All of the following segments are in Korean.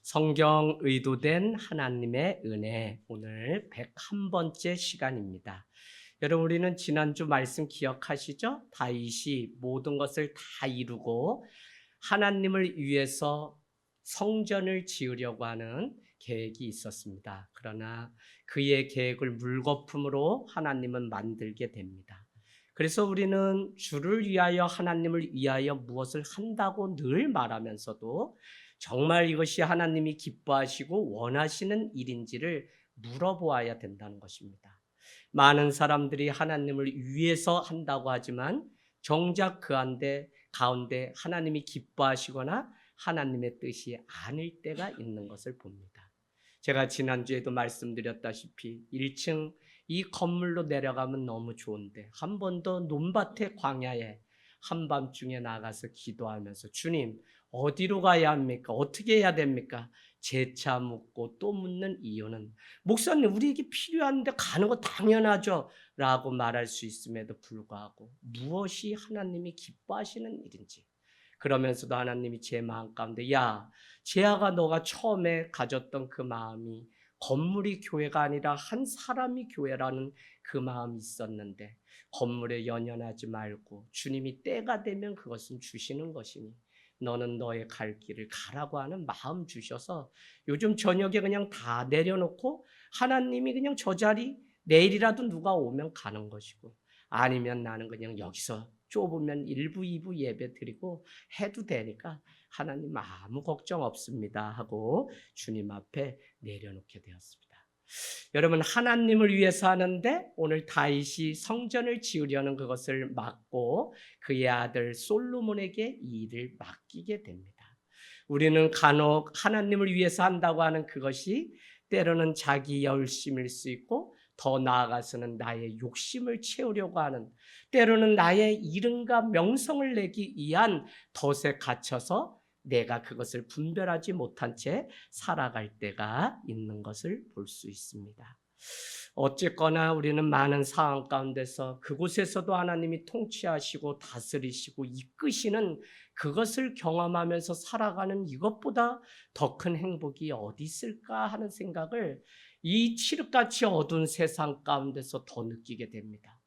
성경 의도된 하나님의 은혜, 오늘 101번째 시간입니다. 여러분, 우리는 지난주 말씀 기억하시죠? 다윗이 모든 것을 다 이루고 하나님을 위해서 성전을 지으려고 하는 계획이 있었습니다. 그러나 그의 계획을 물거품으로 하나님은 만들게 됩니다. 그래서 우리는 주를 위하여, 하나님을 위하여 무엇을 한다고 늘 말하면서도 정말 이것이 하나님이 기뻐하시고 원하시는 일인지를 물어보아야 된다는 것입니다. 많은 사람들이 하나님을 위해서 한다고 하지만 정작 그 가운데 하나님이 기뻐하시거나 하나님의 뜻이 아닐 때가 있는 것을 봅니다. 제가 지난주에도 말씀드렸다시피 1층 이 건물로 내려가면 너무 좋은데 한 번도 논밭의 광야에 한밤중에 나가서 기도하면서 주님 어디로 가야 합니까? 어떻게 해야 됩니까? 재차 묻고 또 묻는 이유는 목사님 우리에게 필요한데 가는 거 당연하죠 라고 말할 수 있음에도 불구하고 무엇이 하나님이 기뻐하시는 일인지, 그러면서도 하나님이 제 마음 가운데 야 재하가 너가 처음에 가졌던 그 마음이 건물이 교회가 아니라 한 사람이 교회라는 그 마음이 있었는데 건물에 연연하지 말고 주님이 때가 되면 그것은 주시는 것이니 너는 너의 갈 길을 가라고 하는 마음 주셔서 요즘 저녁에 그냥 다 내려놓고 하나님이 그냥 저 자리 내일이라도 누가 오면 가는 것이고 아니면 나는 그냥 여기서 좁으면 1부, 2부 예배 드리고 해도 되니까 하나님 아무 걱정 없습니다 하고 주님 앞에 내려놓게 되었습니다. 여러분, 하나님을 위해서 하는데 오늘 다윗이 성전을 지으려는 그것을 막고 그의 아들 솔로몬에게 이 일을 맡기게 됩니다. 우리는 간혹 하나님을 위해서 한다고 하는 그것이 때로는 자기 열심일 수 있고 더 나아가서는 나의 욕심을 채우려고 하는, 때로는 나의 이름과 명성을 내기 위한 덫에 갇혀서 내가 그것을 분별하지 못한 채 살아갈 때가 있는 것을 볼 수 있습니다. 어쨌거나 우리는 많은 상황 가운데서 그곳에서도 하나님이 통치하시고 다스리시고 이끄시는 그것을 경험하면서 살아가는 이것보다 더 큰 행복이 어디 있을까 하는 생각을 이 칠흑같이 어두운 세상 가운데서 더 느끼게 됩니다.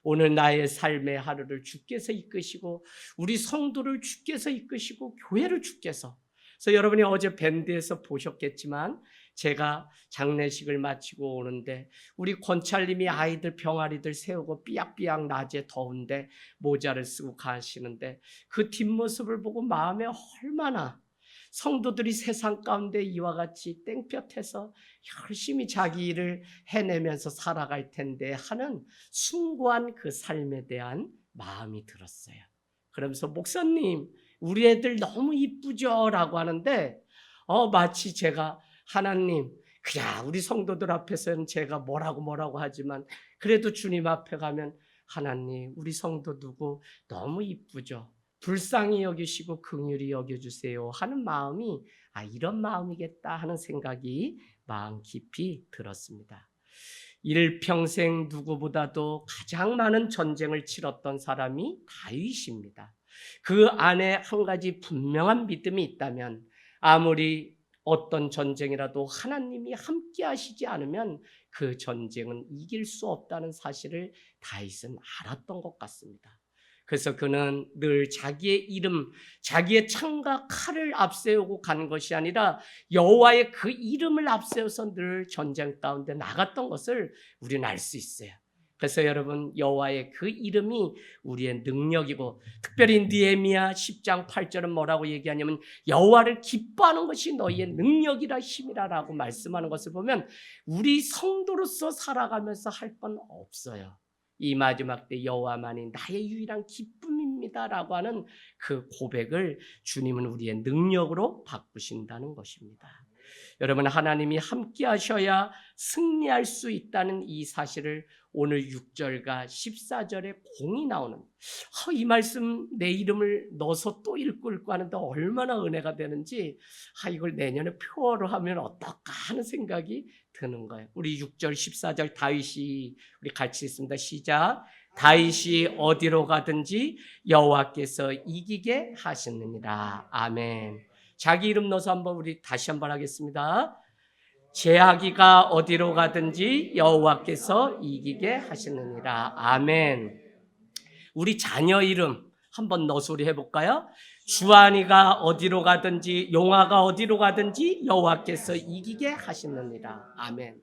오늘 나의 삶의 하루를 주께서 이끄시고 우리 성도를 주께서 이끄시고 교회를 주께서, 그래서 여러분이 어제 밴드에서 보셨겠지만 제가 장례식을 마치고 오는데 우리 권찰님이 아이들 병아리들 세우고 삐약삐약 낮에 더운데 모자를 쓰고 가시는데 그 뒷모습을 보고 마음에 얼마나 성도들이 세상 가운데 이와 같이 땡볕에서 열심히 자기 일을 해내면서 살아갈 텐데 하는 숭고한 그 삶에 대한 마음이 들었어요. 그러면서 목사님 우리 애들 너무 이쁘죠? 라고 하는데 마치 제가 하나님 그야 우리 성도들 앞에서는 제가 뭐라고 하지만 그래도 주님 앞에 가면 하나님 우리 성도 누구 너무 이쁘죠? 불쌍히 여기시고 긍휼히 여겨주세요 하는 마음이 이런 마음이겠다 하는 생각이 마음 깊이 들었습니다. 일평생 누구보다도 가장 많은 전쟁을 치렀던 사람이 다윗입니다. 그 안에 한 가지 분명한 믿음이 있다면 아무리 어떤 전쟁이라도 하나님이 함께 하시지 않으면 그 전쟁은 이길 수 없다는 사실을 다윗은 알았던 것 같습니다. 그래서 그는 늘 자기의 이름, 자기의 창과 칼을 앞세우고 간 것이 아니라 여호와의 그 이름을 앞세워서 늘 전쟁 가운데 나갔던 것을 우리는 알 수 있어요. 그래서 여러분 여호와의 그 이름이 우리의 능력이고, 특별히 느헤미야 10장 8절은 뭐라고 얘기하냐면 여호와를 기뻐하는 것이 너희의 능력이라 힘이라 라고 말씀하는 것을 보면 우리 성도로서 살아가면서 할 건 없어요. 이 마지막 때 여호와만이 나의 유일한 기쁨입니다 라고 하는 그 고백을 주님은 우리의 능력으로 바꾸신다는 것입니다. 여러분, 하나님이 함께 하셔야 승리할 수 있다는 이 사실을 오늘 6절과 14절에 공이 나오는 이 말씀 내 이름을 넣어서 또 읽고 하는데 얼마나 은혜가 되는지 이걸 내년에 표어로 하면 어떨까 하는 생각이 드는 거예요. 우리 6절 14절 다윗이 우리 같이 읽습니다. 시작. 다윗이 어디로 가든지 여호와께서 이기게 하시느니라. 아멘. 자기 이름 넣어서 한번 우리 다시 한번 하겠습니다. 제 아기가 어디로 가든지 여호와께서 이기게 하시느니라. 아멘. 우리 자녀 이름 한번 넣어서 우리 해볼까요? 주한이가 어디로 가든지 용아가 어디로 가든지 여호와께서 이기게 하시느니라. 아멘.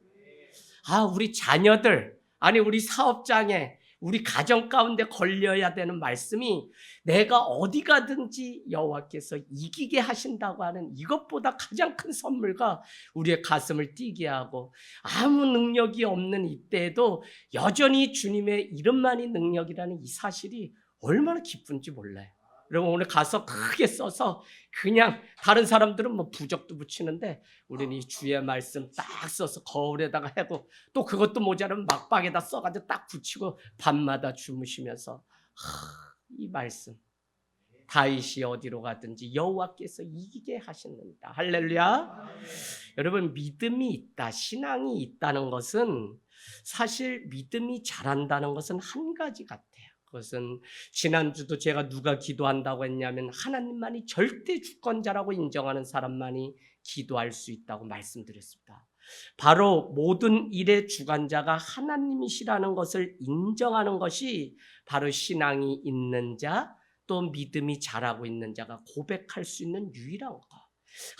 우리 자녀들, 아니 우리 사업장에 우리 가정 가운데 걸려야 되는 말씀이 내가 어디 가든지 여호와께서 이기게 하신다고 하는 이것보다 가장 큰 선물과 우리의 가슴을 뛰게 하고 아무 능력이 없는 이때에도 여전히 주님의 이름만이 능력이라는 이 사실이 얼마나 기쁜지 몰라요. 여러분 오늘 가서 크게 써서 그냥 다른 사람들은 뭐 부적도 붙이는데 우리는 이 주의 말씀 딱 써서 거울에다가 하고 또 그것도 모자라면 막박에다 써가지고 딱 붙이고 밤마다 주무시면서 이 말씀 다윗이 어디로 가든지 여호와께서 이기게 하시는다. 할렐루야. 여러분 믿음이 있다, 신앙이 있다는 것은 사실 믿음이 자란다는 것은 한 가지 같아요. 그것은 지난주도 제가 누가 기도한다고 했냐면 하나님만이 절대 주권자라고 인정하는 사람만이 기도할 수 있다고 말씀드렸습니다. 바로 모든 일의 주관자가 하나님이시라는 것을 인정하는 것이 바로 신앙이 있는 자, 또 믿음이 자라고 있는 자가 고백할 수 있는 유일한 것.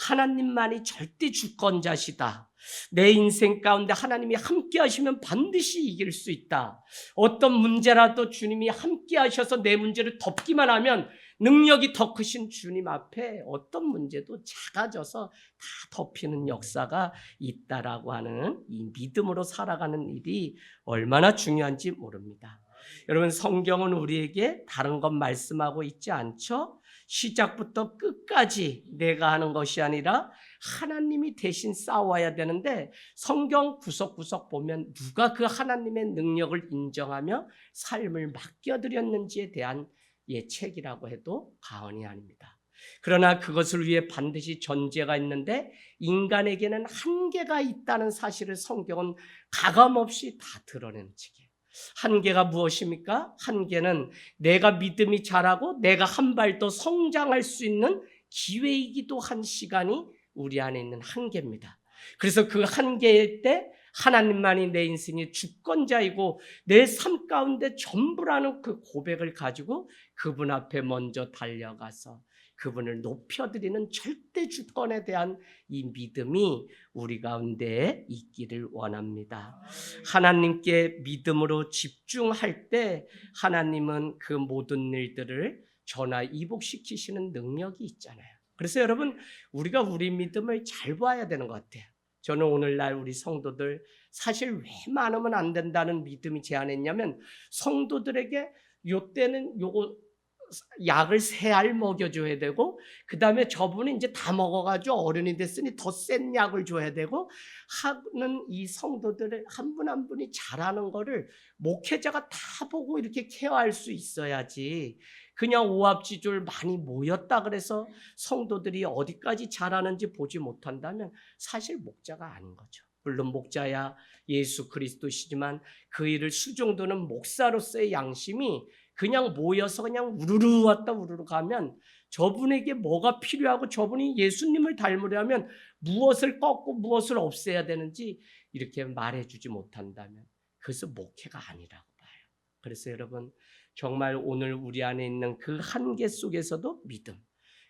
하나님만이 절대 주권자시다. 내 인생 가운데 하나님이 함께 하시면 반드시 이길 수 있다. 어떤 문제라도 주님이 함께 하셔서 내 문제를 덮기만 하면 능력이 더 크신 주님 앞에 어떤 문제도 작아져서 다 덮이는 역사가 있다라고 하는 이 믿음으로 살아가는 일이 얼마나 중요한지 모릅니다. 여러분 성경은 우리에게 다른 것 말씀하고 있지 않죠? 시작부터 끝까지 내가 하는 것이 아니라 하나님이 대신 싸워야 되는데 성경 구석구석 보면 누가 그 하나님의 능력을 인정하며 삶을 맡겨드렸는지에 대한 책이라고 해도 과언이 아닙니다. 그러나 그것을 위해 반드시 전제가 있는데 인간에게는 한계가 있다는 사실을 성경은 가감없이 다 드러내는 책이에요. 한계가 무엇입니까? 한계는 내가 믿음이 자라고 내가 한 발 더 성장할 수 있는 기회이기도 한 시간이 우리 안에 있는 한계입니다. 그래서 그 한계일 때 하나님만이 내 인생의 주권자이고 내 삶 가운데 전부라는 그 고백을 가지고 그분 앞에 먼저 달려가서 그분을 높여드리는 절대 주권에 대한 이 믿음이 우리 가운데 있기를 원합니다. 하나님께 믿음으로 집중할 때 하나님은 그 모든 일들을 전화위복시키시는 능력이 있잖아요. 그래서 여러분 우리가 우리 믿음을 잘 봐야 되는 것 같아요. 저는 오늘날 우리 성도들 사실 왜 많으면 안 된다는 믿음이 제안했냐면 성도들에게 요때는 요거 약을 3알 먹여줘야 되고 그 다음에 저분은 이제 다 먹어가지고 어른이 됐으니 더 센 약을 줘야 되고 하는 이 성도들을 한 분 한 분이 잘하는 거를 목회자가 다 보고 이렇게 케어할 수 있어야지 그냥 오합지졸 많이 모였다 그래서 성도들이 어디까지 잘하는지 보지 못한다면 사실 목자가 아닌 거죠. 물론 목자야 예수 그리스도시지만 그 일을 수종도는 목사로서의 양심이 그냥 모여서 그냥 우르르 왔다 우르르 가면 저분에게 뭐가 필요하고 저분이 예수님을 닮으려면 무엇을 꺾고 무엇을 없애야 되는지 이렇게 말해주지 못한다면 그것은 목회가 아니라고 봐요. 그래서 여러분 정말 오늘 우리 안에 있는 그 한계 속에서도 믿음.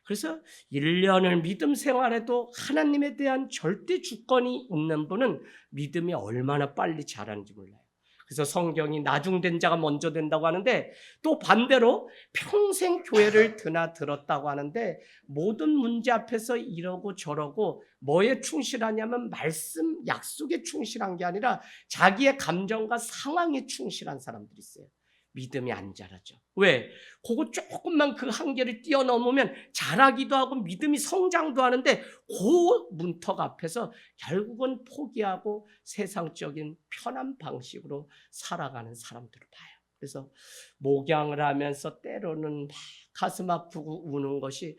그래서 1년을 믿음 생활에도 하나님에 대한 절대 주권이 있는 분은 믿음이 얼마나 빨리 자라는지 몰라요. 그래서 성경이 나중된 자가 먼저 된다고 하는데 또 반대로 평생 교회를 드나들었다고 하는데 모든 문제 앞에서 이러고 저러고 뭐에 충실하냐면 말씀 약속에 충실한 게 아니라 자기의 감정과 상황에 충실한 사람들이 있어요. 믿음이 안 자라죠. 왜? 그거 조금만 그 한계를 뛰어넘으면 자라기도 하고 믿음이 성장도 하는데 그 문턱 앞에서 결국은 포기하고 세상적인 편한 방식으로 살아가는 사람들을 봐요. 그래서 목양을 하면서 때로는 막 가슴 아프고 우는 것이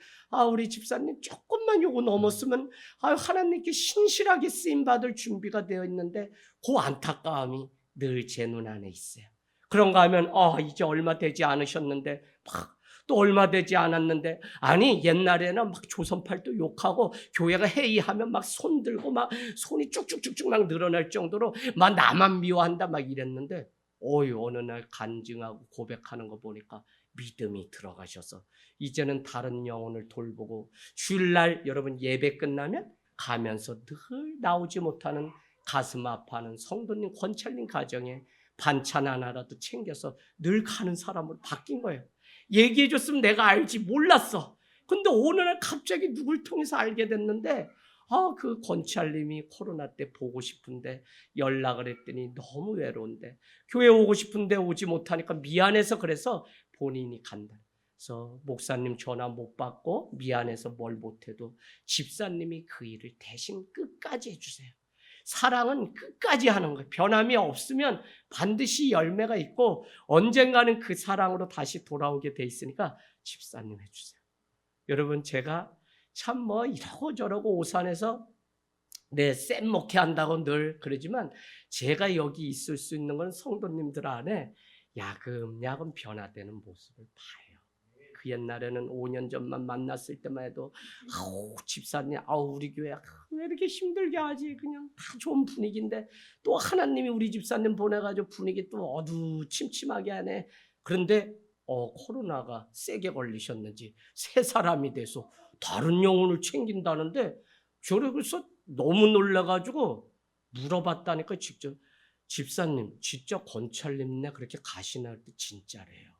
우리 집사님 조금만 요거 넘었으면 하나님께 신실하게 쓰임받을 준비가 되어 있는데 그 안타까움이 늘 제 눈 안에 있어요. 그런가 하면 이제 얼마 되지 않으셨는데 막 또 얼마 되지 않았는데, 아니 옛날에는 막 조선팔도 욕하고 교회가 회의하면 막 손 들고 막 손이 쭉쭉쭉쭉 막 늘어날 정도로 막 나만 미워한다 막 이랬는데, 어느 날 간증하고 고백하는 거 보니까 믿음이 들어가셔서 이제는 다른 영혼을 돌보고, 주일날 여러분 예배 끝나면 가면서 늘 나오지 못하는 가슴 아파하는 성도님, 권찰님 가정에 반찬 하나라도 챙겨서 늘 가는 사람으로 바뀐 거예요. 얘기해 줬으면 내가 알지 몰랐어. 근데 어느 날 갑자기 누굴 통해서 알게 됐는데, 그 권찰님이 코로나 때 보고 싶은데 연락을 했더니 너무 외로운데 교회 오고 싶은데 오지 못하니까 미안해서, 그래서 본인이 간다. 그래서 목사님 전화 못 받고 미안해서 뭘 못해도 집사님이 그 일을 대신 끝까지 해주세요. 사랑은 끝까지 하는 거예요. 변함이 없으면 반드시 열매가 있고 언젠가는 그 사랑으로 다시 돌아오게 돼 있으니까 집사님 해주세요. 여러분, 제가 참 이러고 저러고 오산에서 쌤 목회 한다고 늘 그러지만, 제가 여기 있을 수 있는 건 성도님들 안에 야금야금 변화되는 모습을 봐요. 그 옛날에는 5년 전만 만났을 때만 해도 집사님, 우리 교회 왜 이렇게 힘들게 하지, 그냥 다 좋은 분위기인데 또 하나님이 우리 집사님 보내가지고 분위기 또 어두침침하게 하네. 그런데 코로나가 세게 걸리셨는지 새 사람이 돼서 다른 영혼을 챙긴다는데, 저를 그래서 너무 놀라가지고 물어봤다니까, 직접. 집사님, 진짜 권찰님네 그렇게 가시나? 때 진짜래요.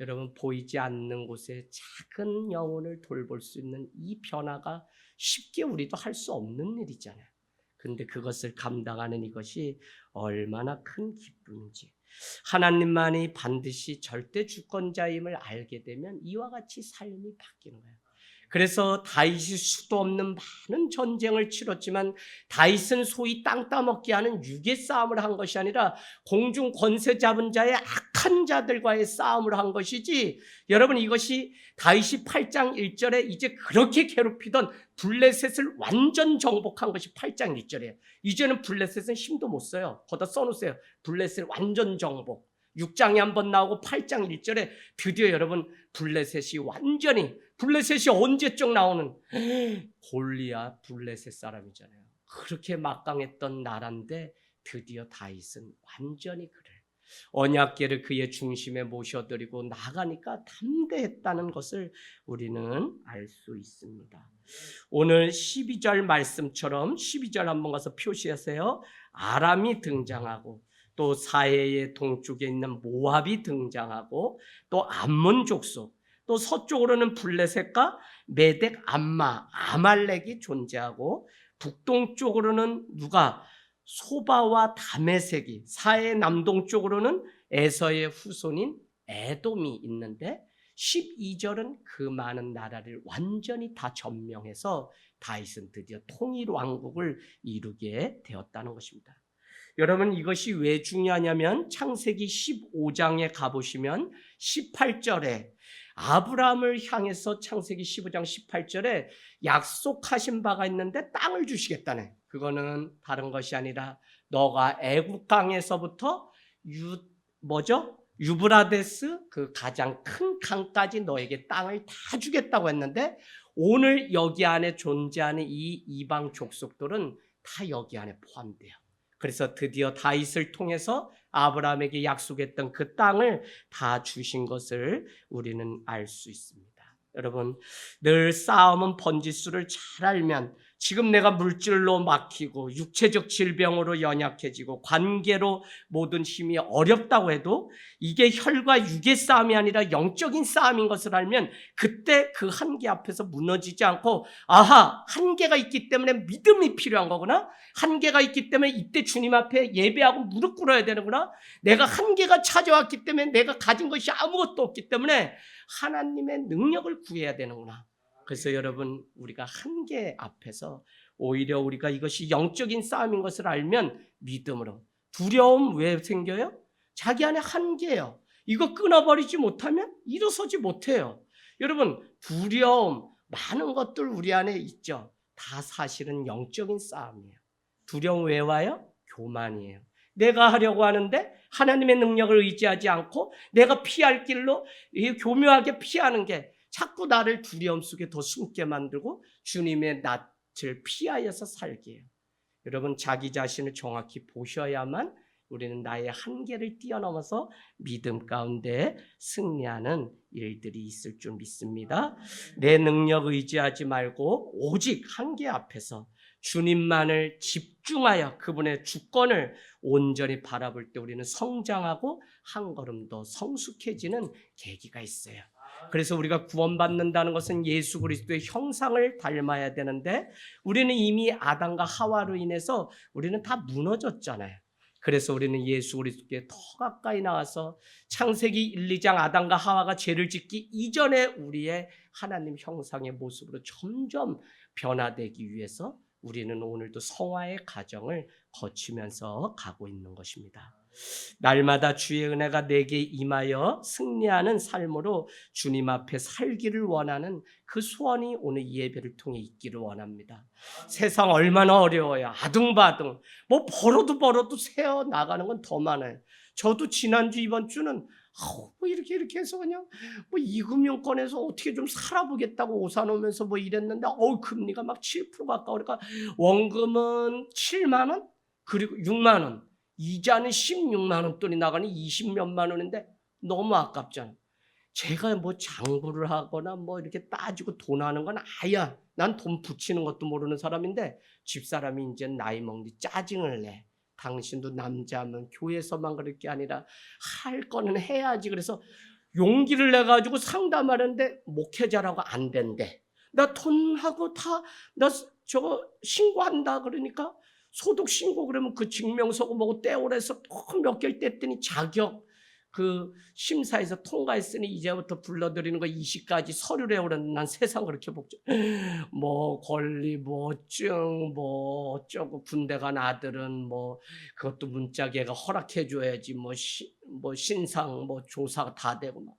여러분, 보이지 않는 곳에 작은 영혼을 돌볼 수 있는 이 변화가 쉽게 우리도 할 수 없는 일이잖아요. 근데 그것을 감당하는 이것이 얼마나 큰 기쁨인지, 하나님만이 반드시 절대 주권자임을 알게 되면 이와 같이 삶이 바뀌는 거예요. 그래서 다윗이 수도 없는 많은 전쟁을 치렀지만 다윗은 소위 땅 따먹게 하는 육의 싸움을 한 것이 아니라 공중 권세 잡은 자의 악한 자들과의 싸움을 한 것이지, 여러분, 이것이 다윗이 8장 1절에 이제 그렇게 괴롭히던 블레셋을 완전 정복한 것이 8장 1절이에요. 이제는 블레셋은 힘도 못 써요. 거기다 써놓으세요. 블레셋 완전 정복. 6장에 한번 나오고 8장 1절에 드디어 여러분 블레셋이 완전히, 블레셋이 언제적 나오는, 골리앗 블레셋 사람이잖아요. 그렇게 막강했던 나라인데 드디어 다윗은 완전히 그래. 언약궤를 그의 중심에 모셔드리고 나가니까 담대했다는 것을 우리는 알 수 있습니다. 오늘 12절 말씀처럼 12절 한번 가서 표시하세요. 아람이 등장하고 또 사해의 동쪽에 있는 모압이 등장하고 또 암몬 족속, 또 서쪽으로는 블레셋과 메덱, 암마, 아말렉이 존재하고 북동쪽으로는 누가? 소바와 다메섹이, 사해 남동쪽으로는 에서의 후손인 에돔이 있는데, 12절은 그 많은 나라를 완전히 다 점령해서 다윗은 드디어 통일 왕국을 이루게 되었다는 것입니다. 여러분, 이것이 왜 중요하냐면 창세기 15장에 가보시면 18절에 아브라함을 향해서 창세기 15장 18절에 약속하신 바가 있는데 땅을 주시겠다네. 그거는 다른 것이 아니라 너가 애굽 강에서부터 유브라데스 그 가장 큰 강까지 너에게 땅을 다 주겠다고 했는데, 오늘 여기 안에 존재하는 이 이방 족속들은 다 여기 안에 포함돼요. 그래서 드디어 다윗을 통해서 아브라함에게 약속했던 그 땅을 다 주신 것을 우리는 알 수 있습니다. 여러분, 늘 싸움은 번지수를 잘 알면, 지금 내가 물질로 막히고 육체적 질병으로 연약해지고 관계로 모든 힘이 어렵다고 해도 이게 혈과 육의 싸움이 아니라 영적인 싸움인 것을 알면 그때 그 한계 앞에서 무너지지 않고, 아하, 한계가 있기 때문에 믿음이 필요한 거구나, 한계가 있기 때문에 이때 주님 앞에 예배하고 무릎 꿇어야 되는구나, 내가 한계가 찾아왔기 때문에 내가 가진 것이 아무것도 없기 때문에 하나님의 능력을 구해야 되는구나. 그래서 여러분, 우리가 한계 앞에서 오히려 우리가 이것이 영적인 싸움인 것을 알면 믿음으로, 두려움 왜 생겨요? 자기 안에 한계예요. 이거 끊어버리지 못하면 일어서지 못해요. 여러분, 두려움, 많은 것들 우리 안에 있죠. 다 사실은 영적인 싸움이에요. 두려움 왜 와요? 교만이에요. 내가 하려고 하는데 하나님의 능력을 의지하지 않고 내가 피할 길로 교묘하게 피하는 게 자꾸 나를 두려움 속에 더 숨게 만들고 주님의 낯을 피하여서 살게 해요. 여러분, 자기 자신을 정확히 보셔야만 우리는 나의 한계를 뛰어넘어서 믿음 가운데 승리하는 일들이 있을 줄 믿습니다. 내 능력 의지하지 말고 오직 한계 앞에서 주님만을 집중하여 그분의 주권을 온전히 바라볼 때 우리는 성장하고 한 걸음 더 성숙해지는 계기가 있어요. 그래서 우리가 구원받는다는 것은 예수 그리스도의 형상을 닮아야 되는데 우리는 이미 아담과 하와로 인해서 우리는 다 무너졌잖아요. 그래서 우리는 예수 그리스도께 더 가까이 나와서 창세기 1, 2장 아담과 하와가 죄를 짓기 이전에 우리의 하나님 형상의 모습으로 점점 변화되기 위해서 우리는 오늘도 성화의 과정을 거치면서 가고 있는 것입니다. 날마다 주의 은혜가 내게 임하여 승리하는 삶으로 주님 앞에 살기를 원하는 그 소원이 오늘 이 예배를 통해 있기를 원합니다. 세상 얼마나 어려워요. 아둥바둥 뭐 벌어도 새어 나가는 건 더 많아요. 저도 지난주 이번 주는 뭐 이렇게 해서 그냥 뭐 이금융권에서 어떻게 좀 살아보겠다고 옷 사놓으면서 뭐 이랬는데 금리가 막 7% 가까워. 그러니까 원금은 7만 원 그리고 6만 원 이자는 16만 원 돈이 나가니 20몇만 원인데 너무 아깝잖아. 제가 뭐 장부를 하거나 뭐 이렇게 따지고 돈 하는 건 아야. 난 돈 붙이는 것도 모르는 사람인데 집사람이 이제 나이 먹니 짜증을 내. 당신도 남자면 교회에서만 그럴 게 아니라 할 거는 해야지. 그래서 용기를 내가지고 상담하는데 목회자라고 안 된대. 나 돈하고 다 나 저거 신고한다 그러니까 소득 신고 그러면 그 증명서고 뭐고 떼오래서 몇 개를 뗐더니 자격 그 심사에서 통과했으니 이제부터 불러드리는 거 20가지 서류를 해오랬는데 난 세상 그렇게 복잡 뭐 권리 뭐 증 뭐 어쩌고 군대 간 아들은 뭐 그것도 문자 걔가 허락해줘야지 뭐 신상 뭐 조사가 다 되고 막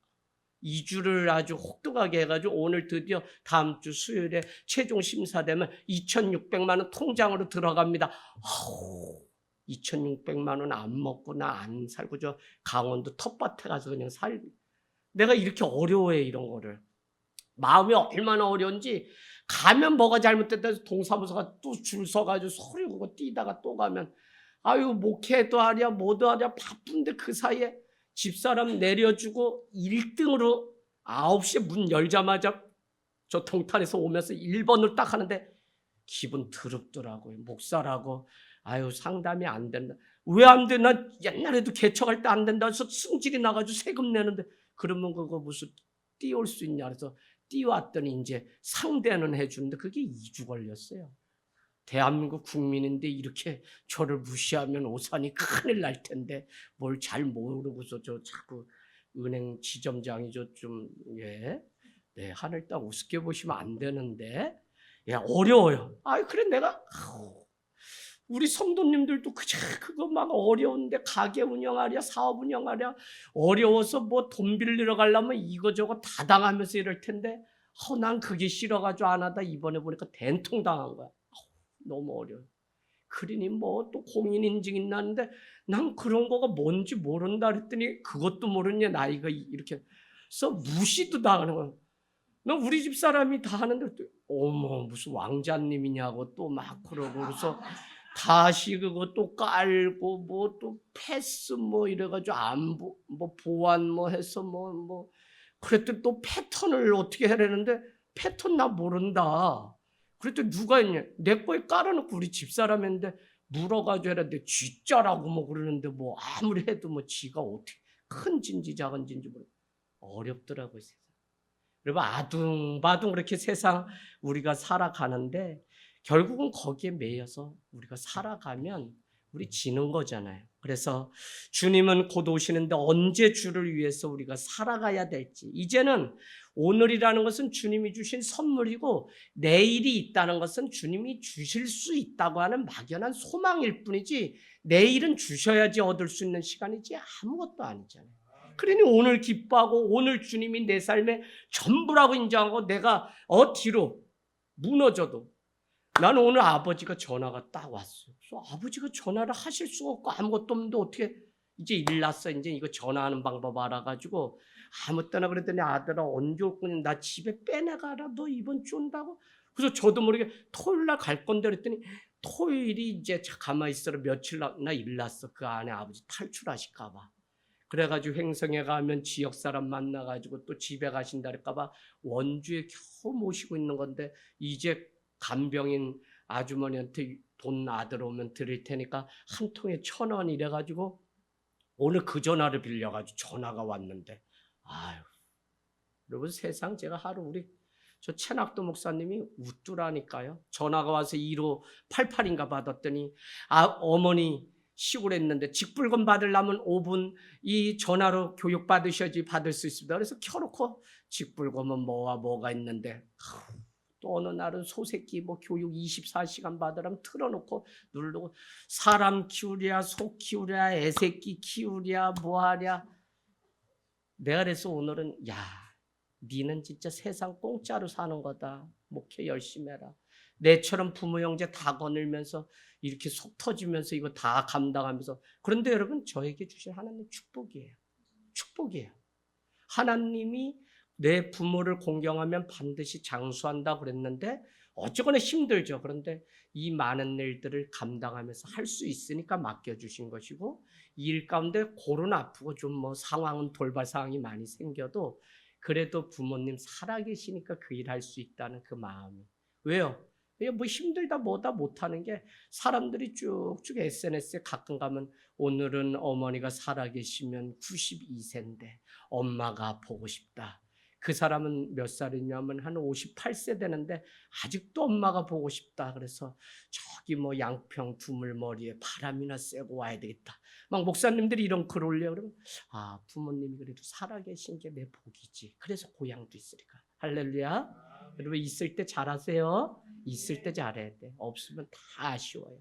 2주를 아주 혹독하게 해가지고 오늘 드디어 다음 주 수요일에 최종 심사되면 2,600만 원 통장으로 들어갑니다. 2,600만 원 안 먹고 나 안 살고 저 강원도 텃밭에 가서 그냥 내가 이렇게 어려워해 이런 거를. 마음이 얼마나 어려운지 가면 뭐가 잘못됐다 해서 동사무소가 또 줄 서가지고 소리 그거 뛰다가 또 가면 목회도 하랴 뭐도 하랴 바쁜데 그 사이에 집사람 내려주고 1등으로 9시에 문 열자마자 저 동탄에서 오면서 1번을 딱 하는데 기분 더럽더라고요. 목사라고 상담이 안 된다. 왜 안 돼? 나 옛날에도 개척할 때 안 된다 해서 승질이 나가지고 세금 내는데 그러면 그거 무슨 띄울 수 있냐 그래서 띄웠더니 이제 상대는 해주는데 그게 2주 걸렸어요. 대한민국 국민인데 이렇게 저를 무시하면 오산이 큰일 날 텐데 뭘 잘 모르고서 저 자꾸 은행 지점장이 하늘 딱 우습게 보시면 안 되는데 어려워요. 그래 내가 우리 성도님들도 그거 막 어려운데 가게 운영하랴 사업 운영하랴 어려워서 뭐 돈 빌리러 가려면 이거저거 다 당하면서 이럴 텐데 난 그게 싫어가지고 안 하다 이번에 보니까 된통 당한 거야. 너무 어려워. 그러니 뭐 또 공인인증 있나는데 난 그런 거가 뭔지 모른다 그랬더니 그것도 모르냐 나이가 이렇게 써 무시도 당하는 거야. 너 우리 집 사람이 다 하는데 어머 무슨 왕자님이냐고 또 막 그러고 그래서 다시 그거 또 깔고 뭐 또 패스 뭐 이래가지고 안보 뭐 보완 뭐 해서 뭐 그랬더니 또 패턴을 어떻게 해라는데 패턴 나 모른다. 그랬더니 누가 했냐 내 거에 깔아놓고 우리 집사람인데 물어가지고 해라는데 쥐자라고 뭐 그러는데 뭐 아무리 해도 뭐 지가 어떻게 큰 진지 작은 진지 모르 어렵더라고요 세상. 여러분 아둥바둥 그렇게 세상 우리가 살아가는데 결국은 거기에 매여서 우리가 살아가면 우리 지는 거잖아요. 그래서 주님은 곧 오시는데 언제 주를 위해서 우리가 살아가야 될지 이제는 오늘이라는 것은 주님이 주신 선물이고 내일이 있다는 것은 주님이 주실 수 있다고 하는 막연한 소망일 뿐이지 내일은 주셔야지 얻을 수 있는 시간이지 아무것도 아니잖아요. 그러니 오늘 기뻐하고 오늘 주님이 내 삶의 전부라고 인정하고 내가 뒤로 무너져도 나는 오늘 아버지가 전화가 딱 왔어요. 그래서 아버지가 전화를 하실 수가 없고 아무것도 없는데 어떻게 이제 일 났어. 이제 이거 전화하는 방법 알아가지고 아무 때나 그랬더니 아들아 언제 올 거냐. 나 집에 빼내가라. 너 이번 주 온다고. 그래서 저도 모르게 토요일 날 갈 건데 그랬더니 토요일이 이제 가만히 있어라. 며칠 나 일 났어. 그 안에 아버지 탈출하실까 봐. 그래가지고 횡성에 가면 지역 사람 만나가지고 또 집에 가신다 할까봐 원주에 겨우 모시고 있는 건데 이제 간병인 아주머니한테 돈 아들 오면 드릴 테니까 한 통에 1,000원 이래가지고 오늘 그 전화를 빌려가지고 전화가 왔는데 아유 여러분 세상 제가 하루 우리 저 최낙도 목사님이 웃두라니까요. 전화가 와서 1588인가 받았더니 어머니 시골에 있는데 직불금 받으려면 5분 이 전화로 교육 받으셔야지 받을 수 있습니다. 그래서 켜놓고 직불금은 뭐가 있는데 또 어느 날은 소새끼 뭐 교육 24시간 받으라면 틀어놓고 누르고 사람 키우랴 소 키우랴 애새끼 키우랴 뭐하랴. 내가 그래서 오늘은 야 니는 진짜 세상 공짜로 사는 거다. 목회 열심히 해라. 내처럼 부모 형제 다 거늘면서 이렇게 속 터지면서 이거 다 감당하면서. 그런데 여러분 저에게 주신 하나님 축복이에요. 축복이에요. 하나님이 내 부모를 공경하면 반드시 장수한다 그랬는데 어쩌거나 힘들죠. 그런데 이 많은 일들을 감당하면서 할 수 있으니까 맡겨주신 것이고 이 일 가운데 골은 아프고 좀 뭐 상황은 돌발 상황이 많이 생겨도 그래도 부모님 살아계시니까 그 일 할 수 있다는 그 마음이. 왜요? 뭐 힘들다 뭐다 못하는 게 사람들이 쭉쭉 SNS에 가끔 가면 오늘은 어머니가 살아계시면 92세인데 엄마가 보고 싶다. 그 사람은 몇 살이냐면 한 58세 되는데 아직도 엄마가 보고 싶다. 그래서 저기 뭐 양평 두물머리에 바람이나 쐬고 와야 되겠다. 막 목사님들이 이런 글 올려. 그러면 부모님이 그래도 살아계신 게 내 복이지. 그래서 고향도 있으니까. 할렐루야. 여러분 있을 때 잘하세요. 있을 때 잘해야 돼. 없으면 다 아쉬워요.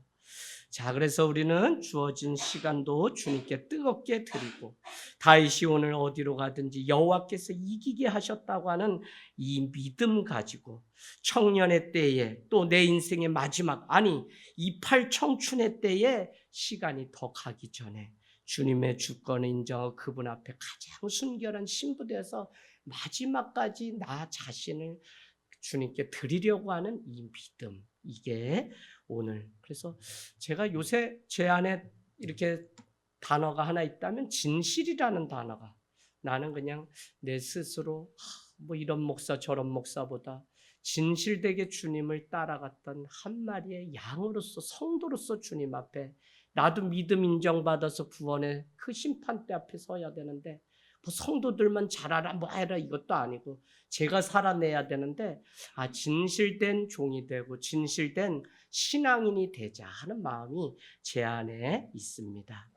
자, 그래서 우리는 주어진 시간도 주님께 뜨겁게 드리고 다윗이 오늘 어디로 가든지 여호와께서 이기게 하셨다고 하는 이 믿음 가지고 청년의 때에 또 내 인생의 마지막 아니 28 청춘의 때에 시간이 더 가기 전에 주님의 주권을 인정하고 그분 앞에 가장 순결한 신부되어서 마지막까지 나 자신을 주님께 드리려고 하는 이 믿음 이게 오늘 그래서 제가 요새 제 안에 이렇게 단어가 하나 있다면 진실이라는 단어가 나는 그냥 내 스스로 뭐 이런 목사 저런 목사보다 진실되게 주님을 따라갔던 한 마리의 양으로서 성도로서 주님 앞에 나도 믿음 인정받아서 구원의 그 심판대 앞에 서야 되는데 뭐 성도들만 잘하라 뭐 해라 이것도 아니고 제가 살아내야 되는데 진실된 종이 되고 진실된 신앙인이 되자 하는 마음이 제 안에 있습니다.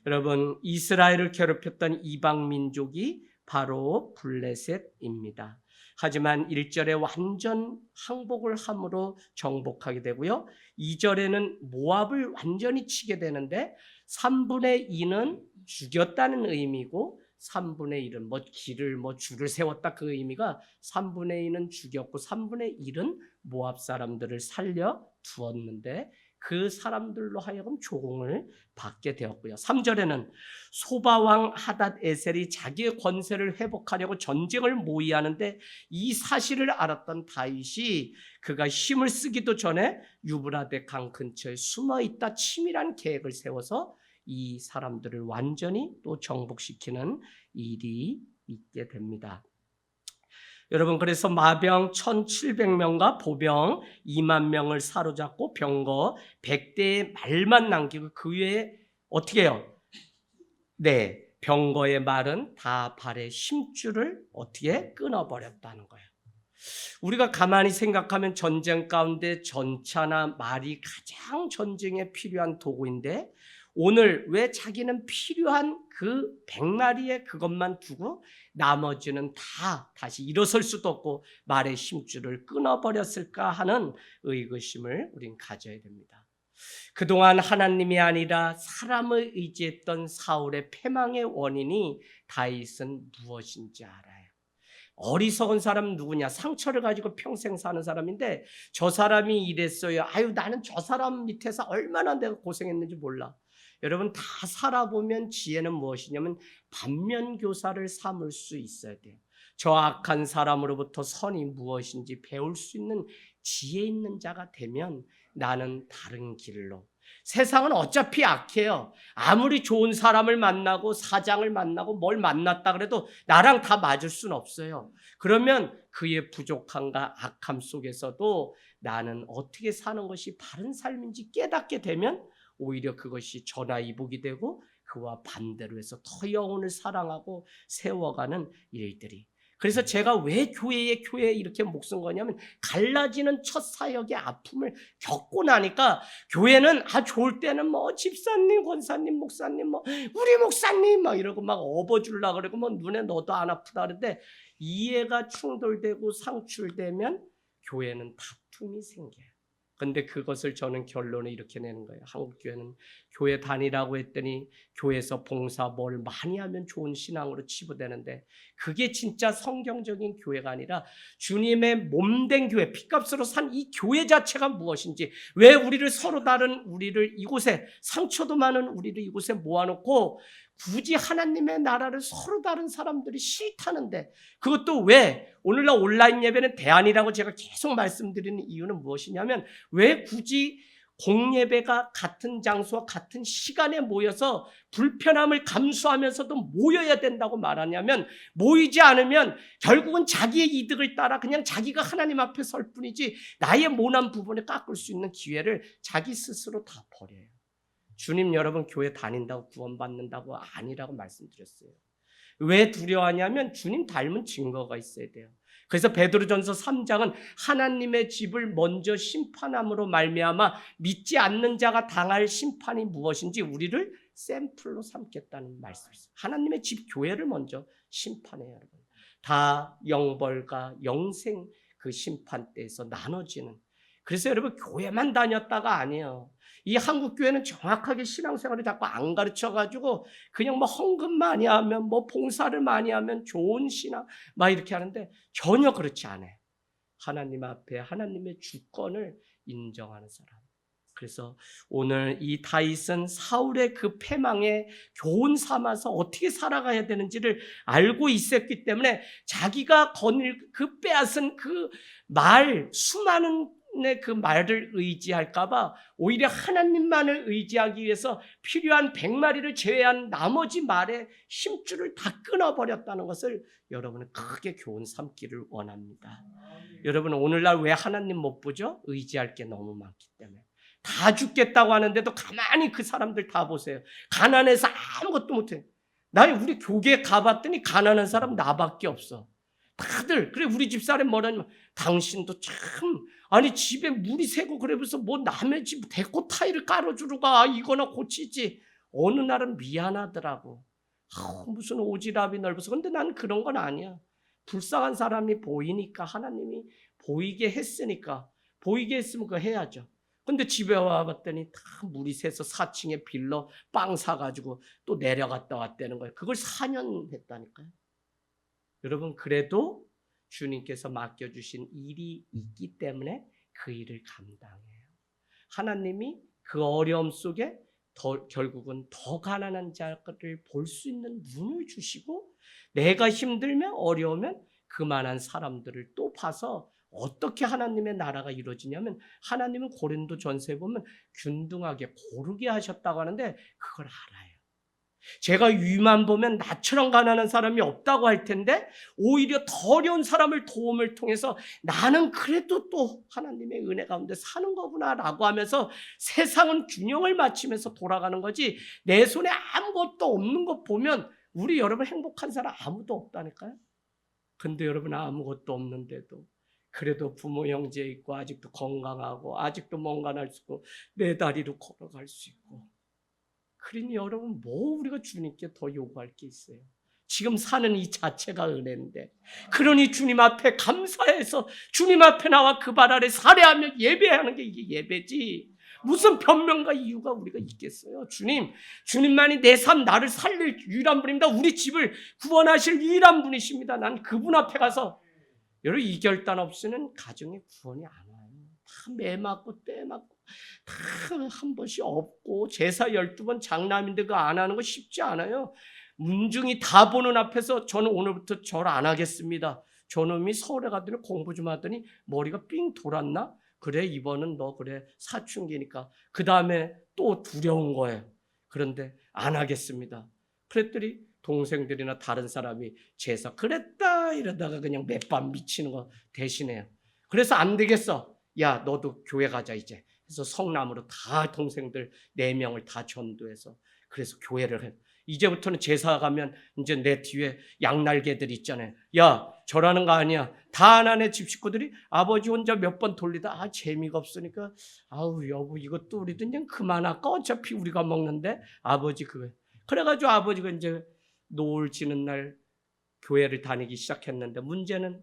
여러분 이스라엘을 괴롭혔던 이방 민족이 바로 블레셋입니다. 하지만 1절에 완전 항복을 함으로 정복하게 되고요. 2절에는 모압을 완전히 치게 되는데 3분의 2는 죽였다는 의미고 3분의 1은 줄을 세웠다 그 의미가 3분의 2는 죽였고 3분의 1은 모압 사람들을 살려 두었는데 그 사람들로 하여금 조공을 받게 되었고요. 3절에는 소바왕 하닷 에셀이 자기의 권세를 회복하려고 전쟁을 모의하는데 이 사실을 알았던 다윗이 그가 힘을 쓰기도 전에 유브라데 강 근처에 숨어있다 치밀한 계획을 세워서 이 사람들을 완전히 또 정복시키는 일이 있게 됩니다. 여러분 그래서 마병 1700명과 보병 2만 명을 사로잡고 병거 100대의 말만 남기고 그 외에 어떻게 해요? 네, 병거의 말은 다 발의 힘줄을 어떻게 끊어버렸다는 거예요. 우리가 가만히 생각하면 전쟁 가운데 전차나 말이 가장 전쟁에 필요한 도구인데 오늘 왜 자기는 필요한 그 100마리의 그것만 두고 나머지는 다 다시 일어설 수도 없고 말의 힘줄을 끊어버렸을까 하는 의구심을 우린 가져야 됩니다. 그동안 하나님이 아니라 사람을 의지했던 사울의 패망의 원인이 다윗은 무엇인지 알아요. 어리석은 사람은 누구냐? 상처를 가지고 평생 사는 사람인데 저 사람이 이랬어요. 아유, 나는 저 사람 밑에서 얼마나 내가 고생했는지 몰라. 여러분, 다 살아보면 지혜는 무엇이냐면 반면교사를 삼을 수 있어야 돼요. 저 악한 사람으로부터 선이 무엇인지 배울 수 있는 지혜 있는 자가 되면 나는 다른 길로. 세상은 어차피 악해요. 아무리 좋은 사람을 만나고 사장을 만나고 뭘 만났다 그래도 나랑 다 맞을 수는 없어요. 그러면 그의 부족함과 악함 속에서도 나는 어떻게 사는 것이 바른 삶인지 깨닫게 되면 오히려 그것이 전화위복이 되고 그와 반대로 해서 더 영혼을 사랑하고 세워가는 일들이. 그래서 제가 왜 교회에 이렇게 목숨 거냐면 갈라지는 첫 사역의 아픔을 겪고 나니까 교회는 좋을 때는 뭐 집사님, 권사님, 목사님, 뭐 우리 목사님 막 이러고 막 업어주려고 그러고 뭐 눈에 넣어도 안 아프다 그러는데 이해가 충돌되고 상출되면 교회는 다툼이 생겨요. 근데 그것을 저는 결론을 이렇게 내는 거예요. 한국교회는 교회 다니라고 했더니 교회에서 봉사 뭘 많이 하면 좋은 신앙으로 치부되는데 그게 진짜 성경적인 교회가 아니라 주님의 몸된 교회, 핏값으로 산 이 교회 자체가 무엇인지, 왜 우리를 서로 다른 우리를 이곳에, 상처도 많은 우리를 이곳에 모아놓고 굳이 하나님의 나라를 서로 다른 사람들이 싫다는데, 그것도 왜 오늘날 온라인 예배는 대안이라고 제가 계속 말씀드리는 이유는 무엇이냐면, 왜 굳이 공예배가 같은 장소와 같은 시간에 모여서 불편함을 감수하면서도 모여야 된다고 말하냐면, 모이지 않으면 결국은 자기의 이득을 따라 그냥 자기가 하나님 앞에 설 뿐이지 나의 모난 부분을 깎을 수 있는 기회를 자기 스스로 다 버려요. 주님, 여러분 교회 다닌다고 구원받는다고 아니라고 말씀드렸어요. 왜 두려워하냐면 주님 닮은 증거가 있어야 돼요. 그래서 베드로전서 3장은 하나님의 집을 먼저 심판함으로 말미암아 믿지 않는 자가 당할 심판이 무엇인지 우리를 샘플로 삼겠다는 말씀이었어요. 하나님의 집 교회를 먼저 심판해요, 여러분. 다 영벌과 영생 그 심판대에서 나눠지는. 그래서 여러분 교회만 다녔다가 아니에요. 이 한국 교회는 정확하게 신앙생활을 자꾸 안 가르쳐가지고 그냥 뭐 헌금 많이 하면 뭐 봉사를 많이 하면 좋은 신앙 막 이렇게 하는데 전혀 그렇지 않아요. 하나님 앞에 하나님의 주권을 인정하는 사람. 그래서 오늘 이 다윗은 사울의 그 패망에 교훈 삼아서 어떻게 살아가야 되는지를 알고 있었기 때문에 자기가 그 빼앗은 그 말, 수많은 그 말을 의지할까봐 오히려 하나님만을 의지하기 위해서 필요한 100마리를 제외한 나머지 말의 힘줄을 다 끊어버렸다는 것을 여러분은 크게 교훈 삼기를 원합니다. 여러분, 오늘날 왜 하나님 못 보죠? 의지할 게 너무 많기 때문에. 다 죽겠다고 하는데도 가만히 그 사람들 다 보세요. 가난해서 아무것도 못해. 우리 교계 가봤더니 가난한 사람 나밖에 없어. 다들. 그래, 우리 집사람 뭐라냐면 당신도 참, 아니 집에 물이 새고 그러면서 뭐 남의 집 데코 타일을 깔아주러 가. 이거나 고치지. 어느 날은 미안하더라고. 무슨 오지랖이 넓어서. 근데 난 그런 건 아니야. 불쌍한 사람이 보이니까, 하나님이 보이게 했으니까, 보이게 했으면 그거 해야죠. 근데 집에 와봤더니 다 물이 새서 4층에 빌러 빵 사가지고 또 내려갔다 왔다는 거예요. 그걸 4년 했다니까요. 여러분, 그래도 주님께서 맡겨주신 일이 있기 때문에 그 일을 감당해요. 하나님이 그 어려움 속에 결국은 더 가난한 자를 볼 수 있는 눈을 주시고, 내가 힘들면 어려우면 그만한 사람들을 또 봐서 어떻게 하나님의 나라가 이루어지냐면, 하나님은 고린도전서에 보면 균등하게 고르게 하셨다고 하는데 그걸 알아요. 제가 위만 보면 나처럼 가난한 사람이 없다고 할 텐데 오히려 더 어려운 사람을 도움을 통해서 나는 그래도 또 하나님의 은혜 가운데 사는 거구나라고 하면서 세상은 균형을 맞추면서 돌아가는 거지, 내 손에 아무것도 없는 것 보면 우리 여러분 행복한 사람 아무도 없다니까요. 근데 여러분 아무것도 없는데도 그래도 부모 형제 있고 아직도 건강하고 아직도 뭔가 할 수 있고 내 다리로 걸어갈 수 있고, 그러니 여러분 뭐 우리가 주님께 더 요구할 게 있어요? 지금 사는 이 자체가 은혜인데, 그러니 주님 앞에 감사해서 주님 앞에 나와 그 발 아래 살해하며 예배하는 게 이게 예배지. 무슨 변명과 이유가 우리가 있겠어요? 주님만이 내 삶 나를 살릴 유일한 분입니다. 우리 집을 구원하실 유일한 분이십니다. 난 그분 앞에 가서 여러분 이 결단 없이는 가정의 구원이 안 와요. 다 매 맞고 때 맞고 다 한 번씩 없고 제사 12번 장남인데 그거 안 하는 거 쉽지 않아요. 문중이 다 보는 앞에서 저는 오늘부터 절 안 하겠습니다. 저놈이 서울에 가더니 공부 좀 하더니 머리가 삥 돌았나? 그래 이번은 너 그래 사춘기니까. 그 다음에 또 두려운 거예요. 그런데 안 하겠습니다. 그랬더니 동생들이나 다른 사람이 제사 그랬다 이러다가 그냥 몇 번 미치는 거 대신해요. 그래서 안 되겠어. 야 너도 교회 가자 이제. 그래서 성남으로 다 동생들 4명을 다 전도해서 그래서 교회를 해. 이제부터는 제사 가면 이제 내 뒤에 양날개들 있잖아요. 야 저라는 거 아니야. 다 하나네 집 식구들이 아버지 혼자 몇 번 돌리다 재미가 없으니까 아우 여보 이것도 우리도 그냥 그만할까 어차피 우리가 먹는데 아버지 그거. 그래가지고 아버지가 이제 노을 지는 날 교회를 다니기 시작했는데 문제는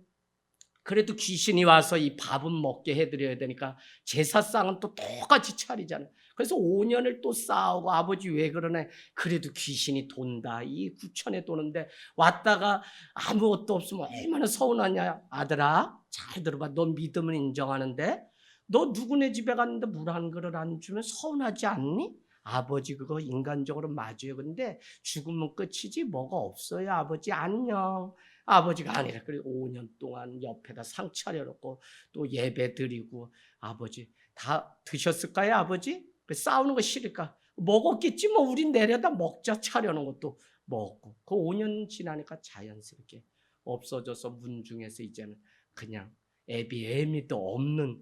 그래도 귀신이 와서 이 밥은 먹게 해드려야 되니까 제사상은 또 똑같이 차리잖아요. 그래서 5년을 또 싸우고 아버지 왜 그러네. 그래도 귀신이 돈다. 이 구천에 도는데 왔다가 아무것도 없으면 얼마나 서운하냐. 아들아 잘 들어봐. 너 믿음은 인정하는데 너 누구네 집에 갔는데 물 한 그릇 안 주면 서운하지 않니? 아버지 그거 인간적으로 맞아요. 근데 죽으면 끝이지 뭐가 없어요. 아버지 안녕. 아버지가 아니라 그래 5년 동안 옆에다 상 차려놓고 또 예배 드리고 아버지 다 드셨을까요 아버지? 싸우는 거 싫을까? 먹었겠지 뭐 우린 내려다 먹자 차려놓은 것도 먹고 그 5년 지나니까 자연스럽게 없어져서 문중에서 이제는 그냥 애미도 없는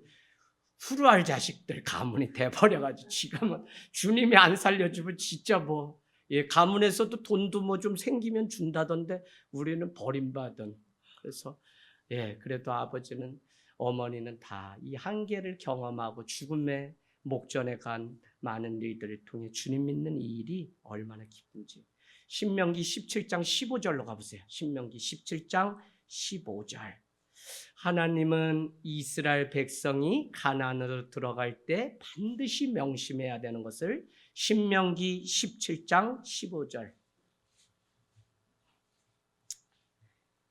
후루할 자식들 가문이 돼버려가지고 지금은 주님이 안 살려주면 진짜 뭐 가문에서도 돈도 뭐 좀 생기면 준다던데 우리는 버림받은. 그래서 그래도 아버지는 어머니는 다 이 한계를 경험하고 죽음의 목전에 간 많은 일들을 통해 주님 믿는 이 일이 얼마나 기쁜지. 신명기 17장 15절로 가보세요. 신명기 17장 15절. 하나님은 이스라엘 백성이 가나안으로 들어갈 때 반드시 명심해야 되는 것을 신명기 17장 15절.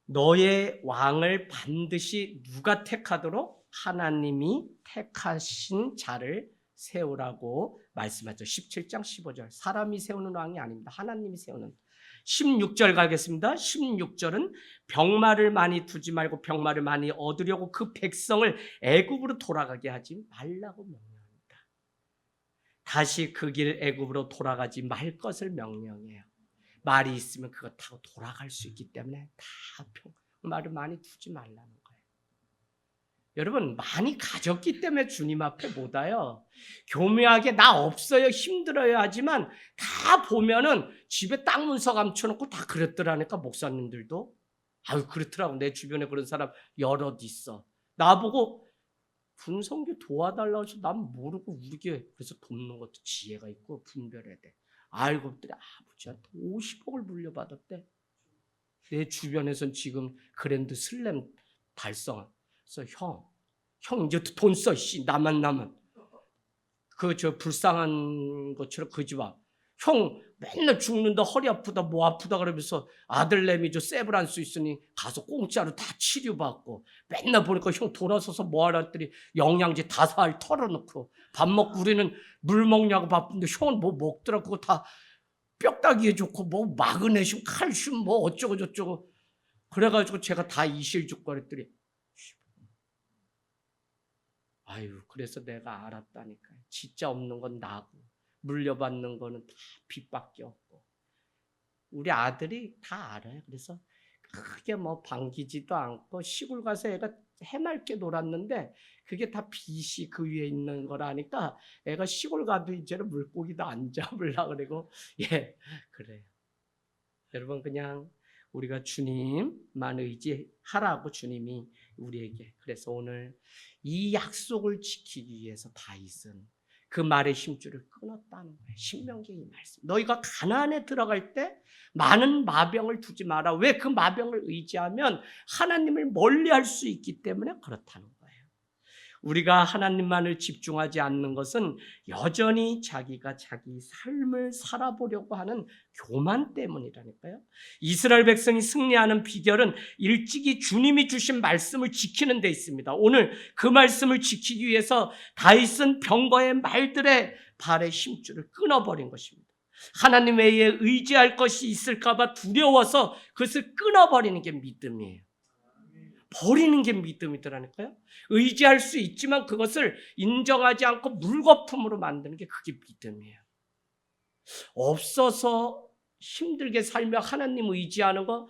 너의 왕을 반드시 누가 택하도록? 하나님이 택하신 자를 세우라고 말씀하죠. 17장 15절. 사람이 세우는 왕이 아닙니다. 하나님이 세우는. 16절 가겠습니다. 16절은 병마를 많이 두지 말고 병마를 많이 얻으려고 그 백성을 애굽으로 돌아가게 하지 말라고 명령합니다. 다시 그 길 애굽으로 돌아가지 말 것을 명령해요. 말이 있으면 그거 타고 돌아갈 수 있기 때문에 다 병마를 많이 두지 말라는 거예요. 여러분 많이 가졌기 때문에 주님 앞에 못 와요. 교묘하게 나 없어요 힘들어요 하지만 다 보면은 집에 땅 문서 감춰놓고 다 그랬더라니까 목사님들도. 아유 그렇더라고. 내 주변에 그런 사람 여럿 있어. 나보고 분성교 도와달라고 해서 난 모르고 우리게 그래서 돕는 것도 지혜가 있고 분별해야 돼. 알고 봤더니 아버지한테 50억을 물려받았대. 내 주변에선 지금 그랜드 슬램 달성한. 그래서 형 이제 돈 써. 나만 그 저 불쌍한 것처럼 그러지 마. 형 맨날 죽는다 허리 아프다 뭐 아프다 그러면서 아들내미 저 세브란스 있으니 가서 공짜로 다 치료받고 맨날 보니까 형 돌아서서 뭐하라 했더니 영양제 5알 털어놓고 밥 먹고 우리는 물 먹냐고 바쁜데 형은 뭐 먹더라. 그거 다 뼈다귀에 좋고 뭐 마그네슘 칼슘 뭐 어쩌고 저쩌고 그래가지고 제가 다 이실 주고 그랬더니 아유 그래서 내가 알았다니까요. 진짜 없는 건 나고 물려받는 거는 다 빚밖에 없고 우리 아들이 다 알아요. 그래서 크게 뭐 반기지도 않고 시골 가서 애가 해맑게 놀았는데 그게 다 빚이 그 위에 있는 거라니까 애가 시골 가도 이제는 물고기도 안 잡으려고 그러고 그래요. 여러분 그냥 우리가 주님만 의지하라고 주님이 우리에게. 그래서 오늘 이 약속을 지키기 위해서 다윗은 그 말의 힘줄을 끊었다는 거예요. 신명기 이 말씀. 너희가 가나안에 들어갈 때 많은 마병을 두지 마라. 왜? 그 마병을 의지하면 하나님을 멀리할 수 있기 때문에 그렇다는 거예요. 우리가 하나님만을 집중하지 않는 것은 여전히 자기가 자기 삶을 살아보려고 하는 교만 때문이라니까요. 이스라엘 백성이 승리하는 비결은 일찍이 주님이 주신 말씀을 지키는 데 있습니다. 오늘 그 말씀을 지키기 위해서 다윗은 병거의 말들의 발의 힘줄을 끊어버린 것입니다. 하나님 외에 의지할 것이 있을까 봐 두려워서 그것을 끊어버리는 게 믿음이에요. 버리는 게 믿음이더라니까요. 의지할 수 있지만 그것을 인정하지 않고 물거품으로 만드는 게 그게 믿음이에요. 없어서 힘들게 살며 하나님 의지하는 거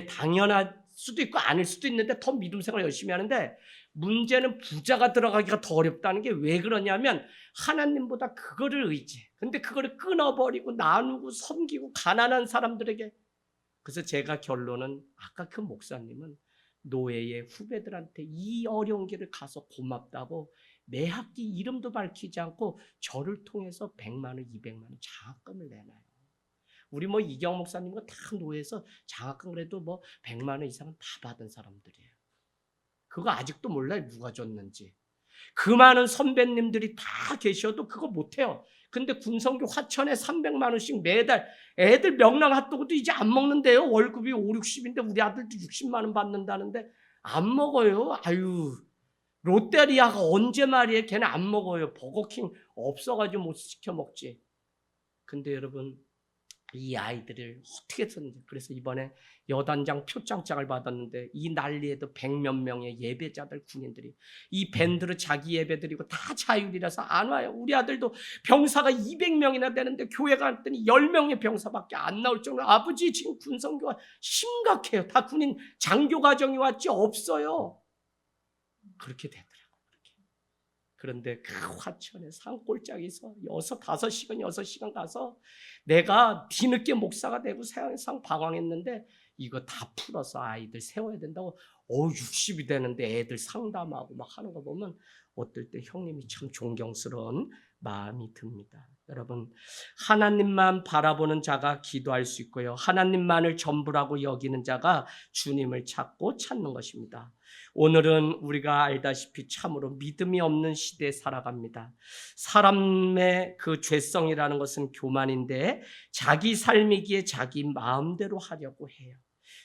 당연할 수도 있고 아닐 수도 있는데 더 믿음 생활 열심히 하는데, 문제는 부자가 들어가기가 더 어렵다는 게 왜 그러냐면 하나님보다 그거를 의지해. 근데 그거를 끊어버리고 나누고 섬기고 가난한 사람들에게. 그래서 제가 결론은, 아까 그 목사님은 노예의 후배들한테 이 어려운 길을 가서 고맙다고 매 학기 이름도 밝히지 않고 저를 통해서 100만 원, 200만 원 장학금을 내놔요. 우리 이경 목사님 다 노예에서 장학금 그래도 100만 원 이상은 다 받은 사람들이에요. 그거 아직도 몰라요, 누가 줬는지. 그 많은 선배님들이 다 계셔도 그거 못해요. 근데 군성교 화천에 300만 원씩 매달, 애들 명랑 핫도그도 이제 안 먹는데요. 월급이 5, 60인데 우리 아들도 60만 원 받는다는데 안 먹어요. 아유, 롯데리아가 언제 말이에요. 걔는 안 먹어요. 버거킹 없어가지고 못 시켜 먹지. 근데 여러분, 이 아이들을 어떻게 썼는지. 그래서 이번에 여단장 표창장을 받았는데 이 난리에도 100몇 명의 예배자들, 군인들이 이 밴드로 자기 예배 드리고 다 자율이라서 안 와요. 우리 아들도 병사가 200명이나 되는데 교회 갔더니 10명의 병사밖에 안 나올 정도로 아버지 지금 군성교가 심각해요. 다 군인 장교 가정이 왔지 없어요. 그렇게 되더라고요. 그런데 그 화천에 산골짜기에서 5시간, 6시간 가서 내가 뒤늦게 목사가 되고 세상 방황했는데 이거 다 풀어서 아이들 세워야 된다고 60이 되는데 애들 상담하고 막 하는 거 보면 어떨 때 형님이 참 존경스러운 마음이 듭니다. 여러분, 하나님만 바라보는 자가 기도할 수 있고요. 하나님만을 전부라고 여기는 자가 주님을 찾고 찾는 것입니다. 오늘은 우리가 알다시피 참으로 믿음이 없는 시대에 살아갑니다. 사람의 그 죄성이라는 것은 교만인데 자기 삶이기에 자기 마음대로 하려고 해요.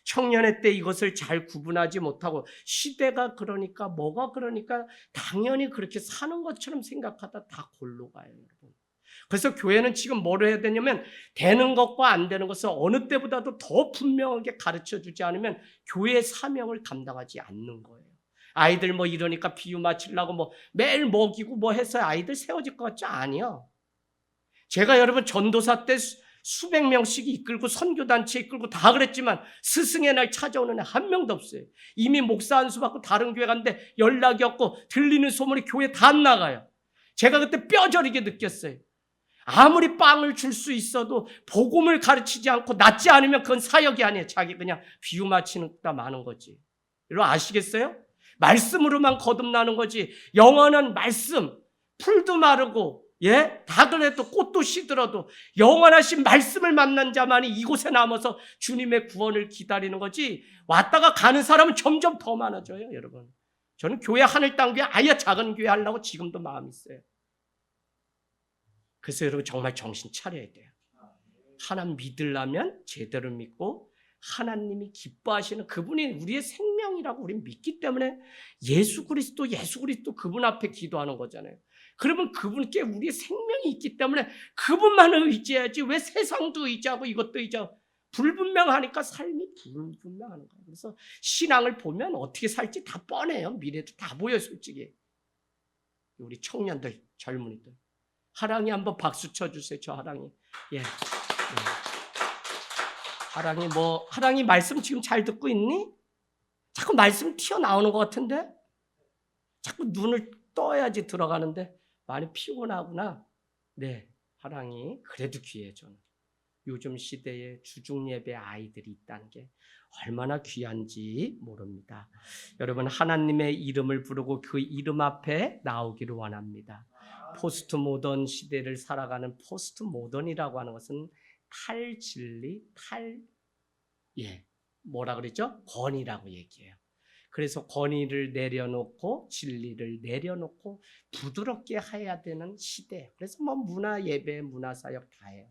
청년의 때 이것을 잘 구분하지 못하고 시대가 그러니까 뭐가 그러니까 당연히 그렇게 사는 것처럼 생각하다 다 골로 가요, 여러분. 그래서 교회는 지금 뭘 해야 되냐면 되는 것과 안 되는 것을 어느 때보다도 더 분명하게 가르쳐주지 않으면 교회의 사명을 감당하지 않는 거예요. 아이들 이러니까 비유 맞추려고 매일 먹이고 해서 아이들 세워질 것 같지? 아니요. 제가 여러분 전도사 때 수백 명씩 이끌고 선교단체 이끌고 다 그랬지만 스승의 날 찾아오는 애 한 명도 없어요. 이미 목사 안수 받고 다른 교회 갔는데 연락이 없고 들리는 소문이 교회 다 안 나가요. 제가 그때 뼈저리게 느꼈어요. 아무리 빵을 줄 수 있어도 복음을 가르치지 않고 낫지 않으면 그건 사역이 아니에요. 자기 그냥 비유 맞히는 다 많은 거지. 여러분 아시겠어요? 말씀으로만 거듭나는 거지. 영원한 말씀, 풀도 마르고 다 그래도 꽃도 시들어도 영원하신 말씀을 만난 자만이 이곳에 남아서 주님의 구원을 기다리는 거지. 왔다가 가는 사람은 점점 더 많아져요, 여러분. 저는 교회 하늘 땅 교회 아예 작은 교회 하려고 지금도 마음이 있어요. 그래서 여러분 정말 정신 차려야 돼요. 하나님 믿으려면 제대로 믿고 하나님이 기뻐하시는 그분이 우리의 생명이라고 우리는 믿기 때문에 예수 그리스도 그분 앞에 기도하는 거잖아요. 그러면 그분께 우리의 생명이 있기 때문에 그분만을 의지해야지 왜 세상도 의지하고 이것도 의지하고. 불분명하니까 삶이 불분명하는 거예요. 그래서 신앙을 보면 어떻게 살지 다 뻔해요. 미래도 다 보여요, 솔직히. 우리 청년들, 젊은이들. 하랑이 한번 박수 쳐주세요. 저 하랑이. 예. 하랑이 말씀 지금 잘 듣고 있니? 자꾸 말씀 튀어나오는 것 같은데? 자꾸 눈을 떠야지 들어가는데 많이 피곤하구나. 네, 하랑이 그래도 귀해 저는. 요즘 시대에 주중예배 아이들이 있다는 게 얼마나 귀한지 모릅니다. 여러분 하나님의 이름을 부르고 그 이름 앞에 나오기를 원합니다. 포스트 모던 시대를 살아가는 포스트 모던이라고 하는 것은 탈진리, 뭐라 그랬죠? 권위라고 얘기해요. 그래서 권위를 내려놓고 진리를 내려놓고 부드럽게 해야 되는 시대. 그래서 뭐 문화 예배, 문화 사역 다 해요.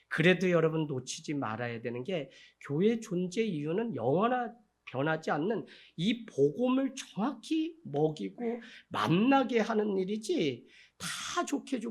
그래도 여러분 놓치지 말아야 되는 게 교회 존재 이유는 영원하 변하지 않는 이 복음을 정확히 먹이고 만나게 하는 일이지 다 좋게.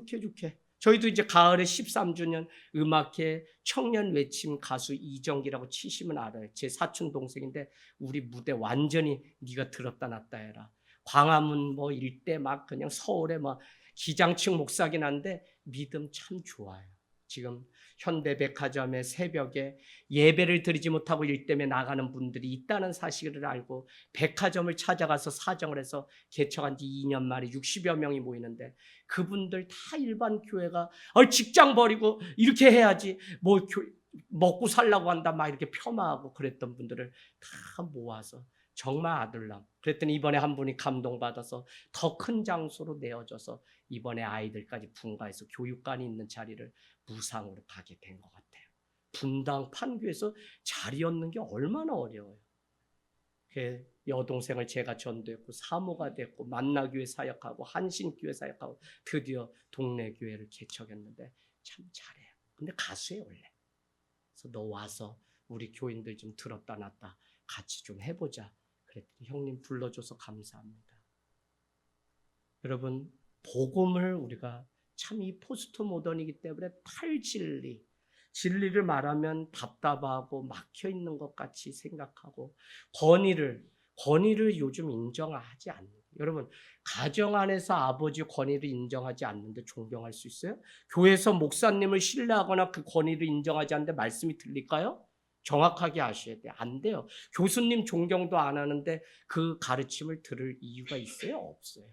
저희도 이제 가을에 13주년 음악회 청년 외침 가수 이정기라고 치시면 알아요. 제 사촌 동생인데 우리 무대 완전히 네가 들었다 놨다 해라. 광화문 뭐 일대 막 그냥 서울에 막 기장층 목사긴 한데 믿음 참 좋아요. 지금 현대백화점의 새벽에 예배를 드리지 못하고 일 때문에 나가는 분들이 있다는 사실을 알고 백화점을 찾아가서 사정을 해서 개척한 지 2년 만에 60여 명이 모이는데 그분들 다 일반 교회가 직장 버리고 이렇게 해야지 뭐 먹고 살라고 한다 막 이렇게 폄하하고 그랬던 분들을 다 모아서 정말 아들람. 그랬더니 이번에 한 분이 감동받아서 더 큰 장소로 내어줘서 이번에 아이들까지 분가해서 교육관이 있는 자리를 무상으로 가게 된 것 같아요. 분당 판교에서 자리 얻는 게 얼마나 어려워요. 그 여동생을 제가 전도했고 사모가 됐고 만나교회 사역하고 한신교회 사역하고 드디어 동네 교회를 개척했는데 참 잘해요. 근데 가수예요 원래. 그래서 너 와서 우리 교인들 좀 들었다 놨다 같이 좀 해보자. 그랬더니 형님 불러줘서 감사합니다. 여러분 복음을 우리가 참 이 포스트 모던이기 때문에 탈진리, 진리를 말하면 답답하고 막혀있는 것 같이 생각하고 권위를 요즘 인정하지 않는 거예요. 여러분 가정 안에서 아버지 권위를 인정하지 않는데 존경할 수 있어요? 교회에서 목사님을 신뢰하거나 그 권위를 인정하지 않는데 말씀이 들릴까요? 정확하게 아셔야 돼요. 안 돼요. 교수님 존경도 안 하는데 그 가르침을 들을 이유가 있어요? 없어요.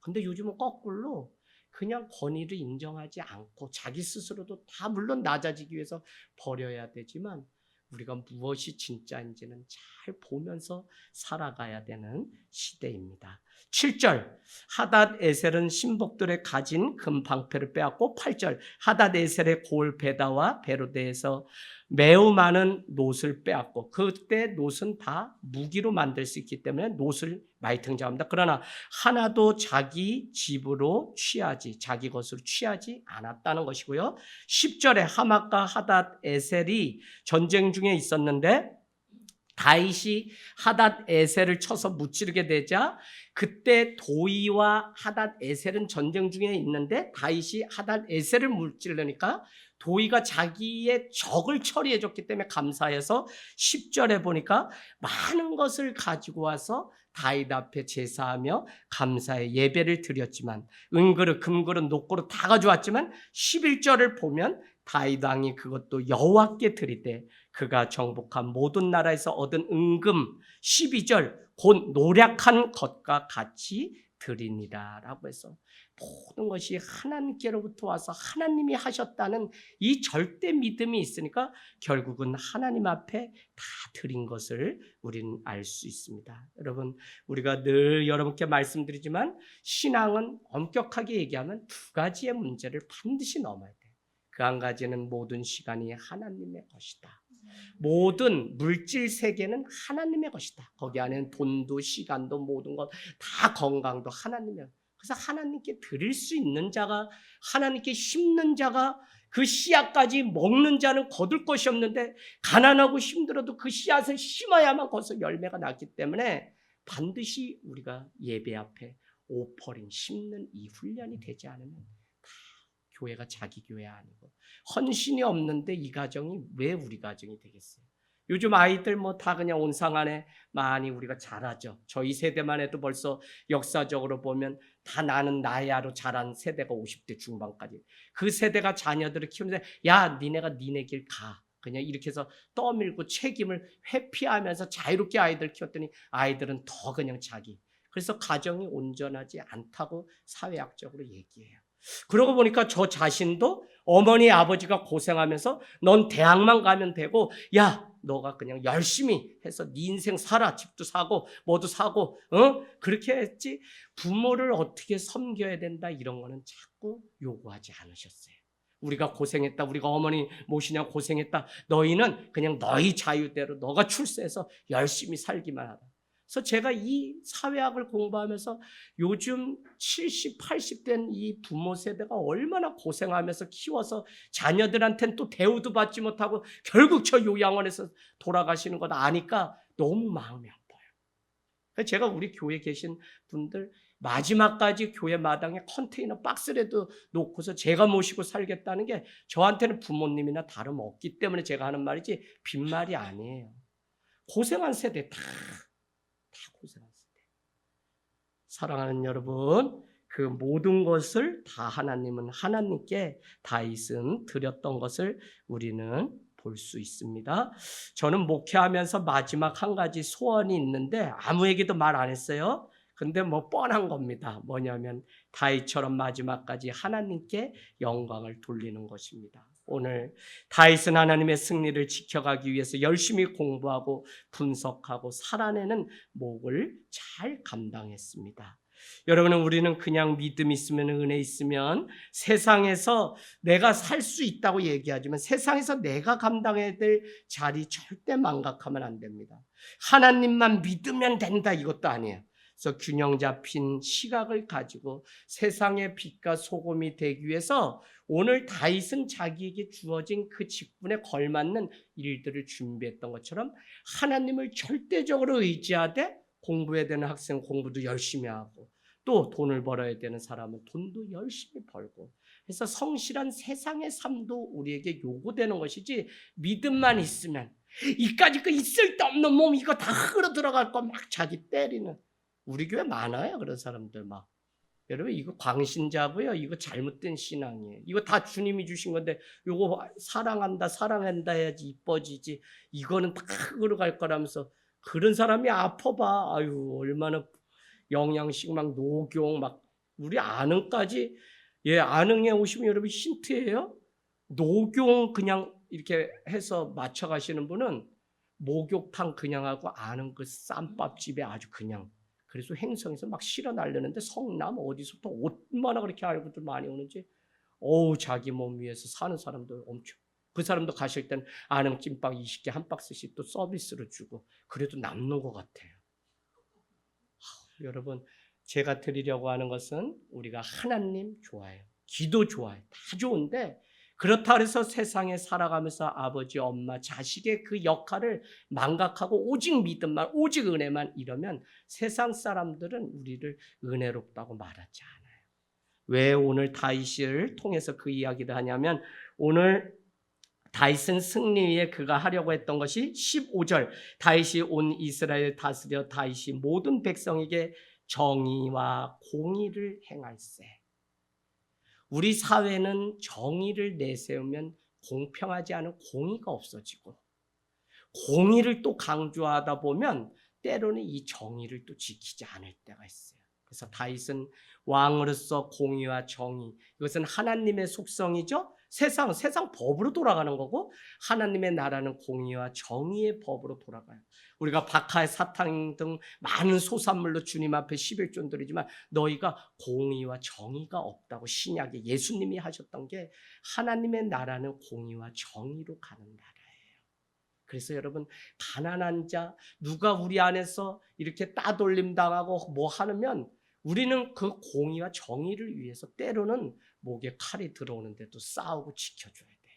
근데 요즘은 거꾸로 그냥 권위를 인정하지 않고 자기 스스로도 다 물론 낮아지기 위해서 버려야 되지만 우리가 무엇이 진짜인지는 잘 보면서 살아가야 되는 시대입니다. 7절 하닷 에셀은 신복들의 가진 금 방패를 빼앗고 8절 하닷 에셀의 고을 베다와 베로데에서 매우 많은 놋을 빼앗고 그때 놋은 다 무기로 만들 수 있기 때문에 놋을 많이 등장합니다. 그러나 하나도 자기 집으로 취하지 자기 것으로 취하지 않았다는 것이고요. 10절에 하맛과 하닷 에셀이 전쟁 중에 있었는데 다윗이 하닷 에셀을 쳐서 무찌르게 되자 그때 도이와 하닷 에셀은 전쟁 중에 있는데 다윗이 하닷 에셀을 무찌르니까 도이가 자기의 적을 처리해 줬기 때문에 감사해서 10절에 보니까 많은 것을 가지고 와서 다윗 앞에 제사하며 감사의 예배를 드렸지만 은그릇, 금그릇, 녹그릇 다 가져왔지만 11절을 보면 다윗 왕이 그것도 여호와께 드리되 그가 정복한 모든 나라에서 얻은 은금 12절 곧 노력한 것과 같이 드리니라 라고 해서 모든 것이 하나님께로부터 와서 하나님이 하셨다는 이 절대 믿음이 있으니까 결국은 하나님 앞에 다 드린 것을 우리는 알 수 있습니다. 여러분 우리가 늘 여러분께 말씀드리지만 신앙은 엄격하게 얘기하면 두 가지의 문제를 반드시 넘어야 돼요. 그 한 가지는 모든 시간이 하나님의 것이다. 모든 물질 세계는 하나님의 것이다. 거기 안에는 돈도 시간도 모든 것 다 건강도 하나님의. 그래서 하나님께 드릴 수 있는 자가 하나님께 심는 자가 그 씨앗까지 먹는 자는 거둘 것이 없는데 가난하고 힘들어도 그 씨앗을 심어야만 거기서 열매가 났기 때문에 반드시 우리가 예배 앞에 오퍼링 심는 이 훈련이 되지 않으면 교회가 자기 교회 아니고 헌신이 없는데 이 가정이 왜 우리 가정이 되겠어요? 요즘 아이들 뭐 다 그냥 온상 안에 많이 우리가 잘하죠. 저희 세대만 해도 벌써 역사적으로 보면 다 나는 나야로 자란 세대가 50대 중반까지. 그 세대가 자녀들을 키우는데 야 니네가 니네 길 가. 그냥 이렇게 해서 떠밀고 책임을 회피하면서 자유롭게 아이들 키웠더니 아이들은 더 그냥 자기. 그래서 가정이 온전하지 않다고 사회학적으로 얘기해요. 그러고 보니까 저 자신도 어머니 아버지가 고생하면서 넌 대학만 가면 되고 야 너가 그냥 열심히 해서 네 인생 살아. 집도 사고 뭐도 사고 그렇게 했지 부모를 어떻게 섬겨야 된다 이런 거는 자꾸 요구하지 않으셨어요. 우리가 고생했다. 우리가 어머니 모시냐 고생했다. 너희는 그냥 너희 자유대로 너가 출세해서 열심히 살기만 하라. 그래서 제가 이 사회학을 공부하면서 요즘 70, 80 된 이 부모 세대가 얼마나 고생하면서 키워서 자녀들한테는 또 대우도 받지 못하고 결국 저 요양원에서 돌아가시는 걸 아니까 너무 마음이 아파요. 그래서 제가 우리 교회에 계신 분들 마지막까지 교회 마당에 컨테이너 박스라도 놓고서 제가 모시고 살겠다는 게 저한테는 부모님이나 다름없기 때문에 제가 하는 말이지 빈말이 아니에요. 고생한 세대 다 고생한 세대. 사랑하는 여러분, 그 모든 것을 다 하나님은 하나님께 다윗은 드렸던 것을 우리는 볼 수 있습니다. 저는 목회하면서 마지막 한 가지 소원이 있는데 아무에게도 말 안 했어요. 근데 뭐 뻔한 겁니다. 뭐냐면 다윗처럼 마지막까지 하나님께 영광을 돌리는 것입니다. 오늘 다윗은 하나님의 승리를 지켜가기 위해서 열심히 공부하고 분석하고 살아내는 몫을 잘 감당했습니다. 여러분은 우리는 그냥 믿음 있으면 은혜 있으면 세상에서 내가 살 수 있다고 얘기하지만 세상에서 내가 감당해야 될 자리 절대 망각하면 안 됩니다. 하나님만 믿으면 된다 이것도 아니에요. 그래서 균형 잡힌 시각을 가지고 세상의 빛과 소금이 되기 위해서 오늘 다윗은 자기에게 주어진 그 직분에 걸맞는 일들을 준비했던 것처럼 하나님을 절대적으로 의지하되 공부해야 되는 학생 공부도 열심히 하고 또 돈을 벌어야 되는 사람은 돈도 열심히 벌고 그래서 성실한 세상의 삶도 우리에게 요구되는 것이지 믿음만 있으면 이까짓 거 있을 데 없는 몸 이거 다 흘러 들어갈 거 막 자기 때리는 우리 교회 많아요. 그런 사람들 막. 여러분 이거 광신자고요. 이거 잘못된 신앙이에요. 이거 다 주님이 주신 건데 이거 사랑한다 해야지 이뻐지지. 이거는 다 흘러갈 거라면서 그런 사람이 아파봐. 아유 얼마나 영양식 막 녹용 막 우리 안흥까지 안흥에 오시면 여러분 힌트예요. 녹용 그냥 이렇게 해서 맞춰 가시는 분은 목욕탕 그냥 하고 안흥 그 쌈밥집에 아주 그냥 그래서 행성에서 막 실어 날르는데 성남 어디서부터 얼마나 그렇게 알고들 많이 오는지 자기 몸 위해서 사는 사람들 엄청 그 사람도 가실 땐 안흥 찐빵 20개 한 박스씩 또 서비스로 주고 그래도 남는 것 같아요. 여러분 제가 드리려고 하는 것은 우리가 하나님 좋아해요. 기도 좋아해요. 다 좋은데 그렇다 해서 세상에 살아가면서 아버지, 엄마, 자식의 그 역할을 망각하고 오직 믿음만, 오직 은혜만 이러면 세상 사람들은 우리를 은혜롭다고 말하지 않아요. 왜 오늘 다윗을 통해서 그 이야기를 하냐면 오늘 다윗은 승리 위에 그가 하려고 했던 것이 15절 다윗이 온 이스라엘 다스려 다윗이 모든 백성에게 정의와 공의를 행할세. 우리 사회는 정의를 내세우면 공평하지 않은 공의가 없어지고 공의를 또 강조하다 보면 때로는 이 정의를 또 지키지 않을 때가 있어요. 그래서 다윗은 왕으로서 공의와 정의 이것은 하나님의 속성이죠. 세상 법으로 돌아가는 거고 하나님의 나라는 공의와 정의의 법으로 돌아가요. 우리가 박하, 사탕 등 많은 소산물로 주님 앞에 11조 드리지만 너희가 공의와 정의가 없다고 신약에 예수님이 하셨던 게 하나님의 나라는 공의와 정의로 가는 나라예요. 그래서 여러분 가난한 자 누가 우리 안에서 이렇게 따돌림 당하고 뭐 하면 우리는 그 공의와 정의를 위해서 때로는 목에 칼이 들어오는데도 싸우고 지켜줘야 돼요.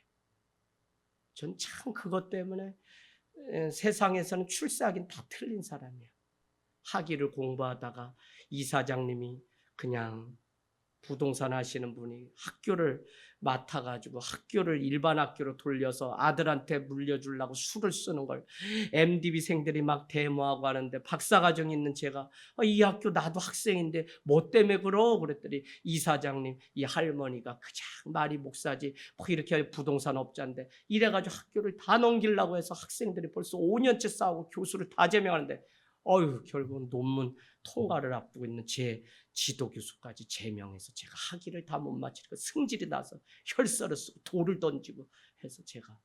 전 참 그것 때문에 세상에서는 출세하긴 다 틀린 사람이에요. 학위를 공부하다가 이사장님이 그냥 부동산 하시는 분이 학교를 맡아가지고 학교를 일반 학교로 돌려서 아들한테 물려주려고 수를 쓰는 걸 MDB생들이 막 데모하고 하는데 박사과정 있는 제가 이 학교 나도 학생인데 뭐 때문에 그랬더니 이사장님 이 할머니가 그냥 말이 목사지 뭐 이렇게 부동산 업자인데 이래가지고 학교를 다 넘기려고 해서 학생들이 벌써 5년째 싸우고 교수를 다 제명하는데 결국은 논문 통과를 앞두고 있는 제 지도 교수까지 제명해서 제가 학위를 다 못 마치고 승질이 나서 혈서를 쓰고 돌을 던지고 해서 제가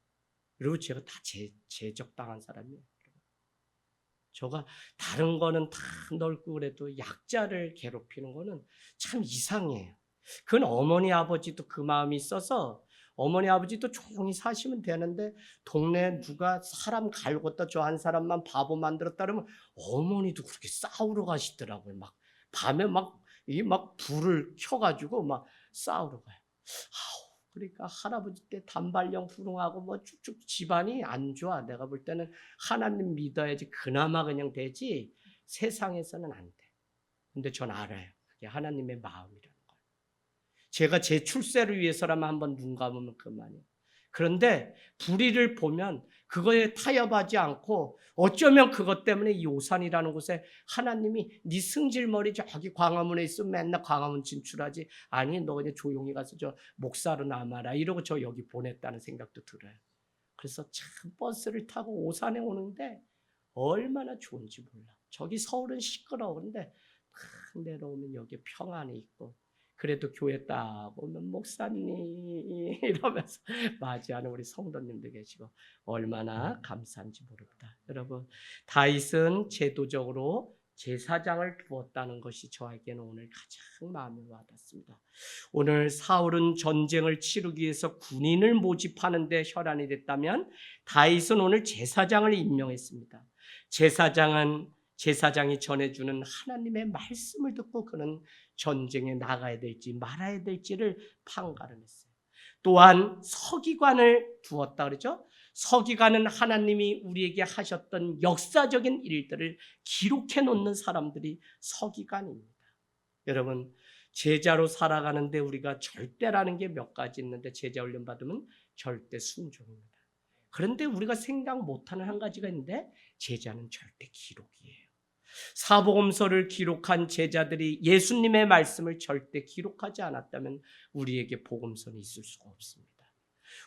다 제적당한 사람이에요. 제가 다른 거는 다 넓고 그래도 약자를 괴롭히는 거는 참 이상해요. 그건 어머니 아버지도 그 마음이 있어서 어머니 아버지도 조용히 사시면 되는데 동네에 누가 사람 갈궜다 저 한 사람만 바보 만들었다 그러면 어머니도 그렇게 싸우러 가시더라고요. 막 밤에 막 불을 켜가지고 막 싸우러 가요. 그러니까 할아버지 때 단발령 불응하고 뭐 쭉쭉 집안이 안 좋아. 내가 볼 때는 하나님 믿어야지 그나마 그냥 되지 세상에서는 안 돼. 근데 전 알아요. 그게 하나님의 마음이라는 걸. 제가 제 출세를 위해서라면 한번 눈 감으면 그만이에요. 그런데 불의를 보면 그거에 타협하지 않고 어쩌면 그것 때문에 이 오산이라는 곳에 하나님이 네 승질머리 저기 광화문에 있으면 맨날 광화문 진출하지. 아니 너 그냥 조용히 가서 저 목사로 남아라 이러고 저 여기 보냈다는 생각도 들어요. 그래서 참 버스를 타고 오산에 오는데 얼마나 좋은지 몰라. 저기 서울은 시끄러운데 탁 내려오면 여기 평안이 있고 그래도 교회 딱 오면 목사님 이러면서 맞이하는 우리 성도님들 계시고 얼마나 감사한지 모릅니다. 여러분 다윗은 제도적으로 제사장을 두었다는 것이 저에게는 오늘 가장 마음에 와닿습니다. 오늘 사울은 전쟁을 치르기 위해서 군인을 모집하는 데 혈안이 됐다면 다윗은 오늘 제사장을 임명했습니다. 제사장이 전해주는 하나님의 말씀을 듣고 그는 전쟁에 나가야 될지 말아야 될지를 판가름했어요. 또한 서기관을 두었다 그러죠. 서기관은 하나님이 우리에게 하셨던 역사적인 일들을 기록해 놓는 사람들이 서기관입니다. 여러분 제자로 살아가는데 우리가 절대라는 게 몇 가지 있는데 제자 훈련 받으면 절대 순종입니다. 그런데 우리가 생각 못하는 한 가지가 있는데 제자는 절대 기록이에요. 사복음서를 기록한 제자들이 예수님의 말씀을 절대 기록하지 않았다면 우리에게 복음서는 있을 수가 없습니다.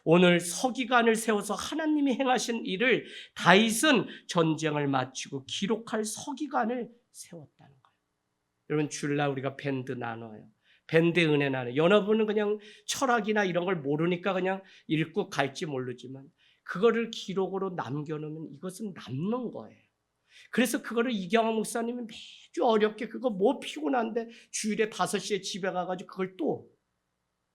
오늘 서기관을 세워서 하나님이 행하신 일을 다윗은 전쟁을 마치고 기록할 서기관을 세웠다는 거예요. 여러분 주일날 우리가 밴드 나눠요. 밴드 은혜 나눠요. 여러분은 그냥 철학이나 이런 걸 모르니까 그냥 읽고 갈지 모르지만 그거를 기록으로 남겨놓으면 이것은 남는 거예요. 그래서 그거를 이경화 목사님이 매주 어렵게 그거 뭐 피곤한데 주일에 5시에 집에 가가지고 그걸 또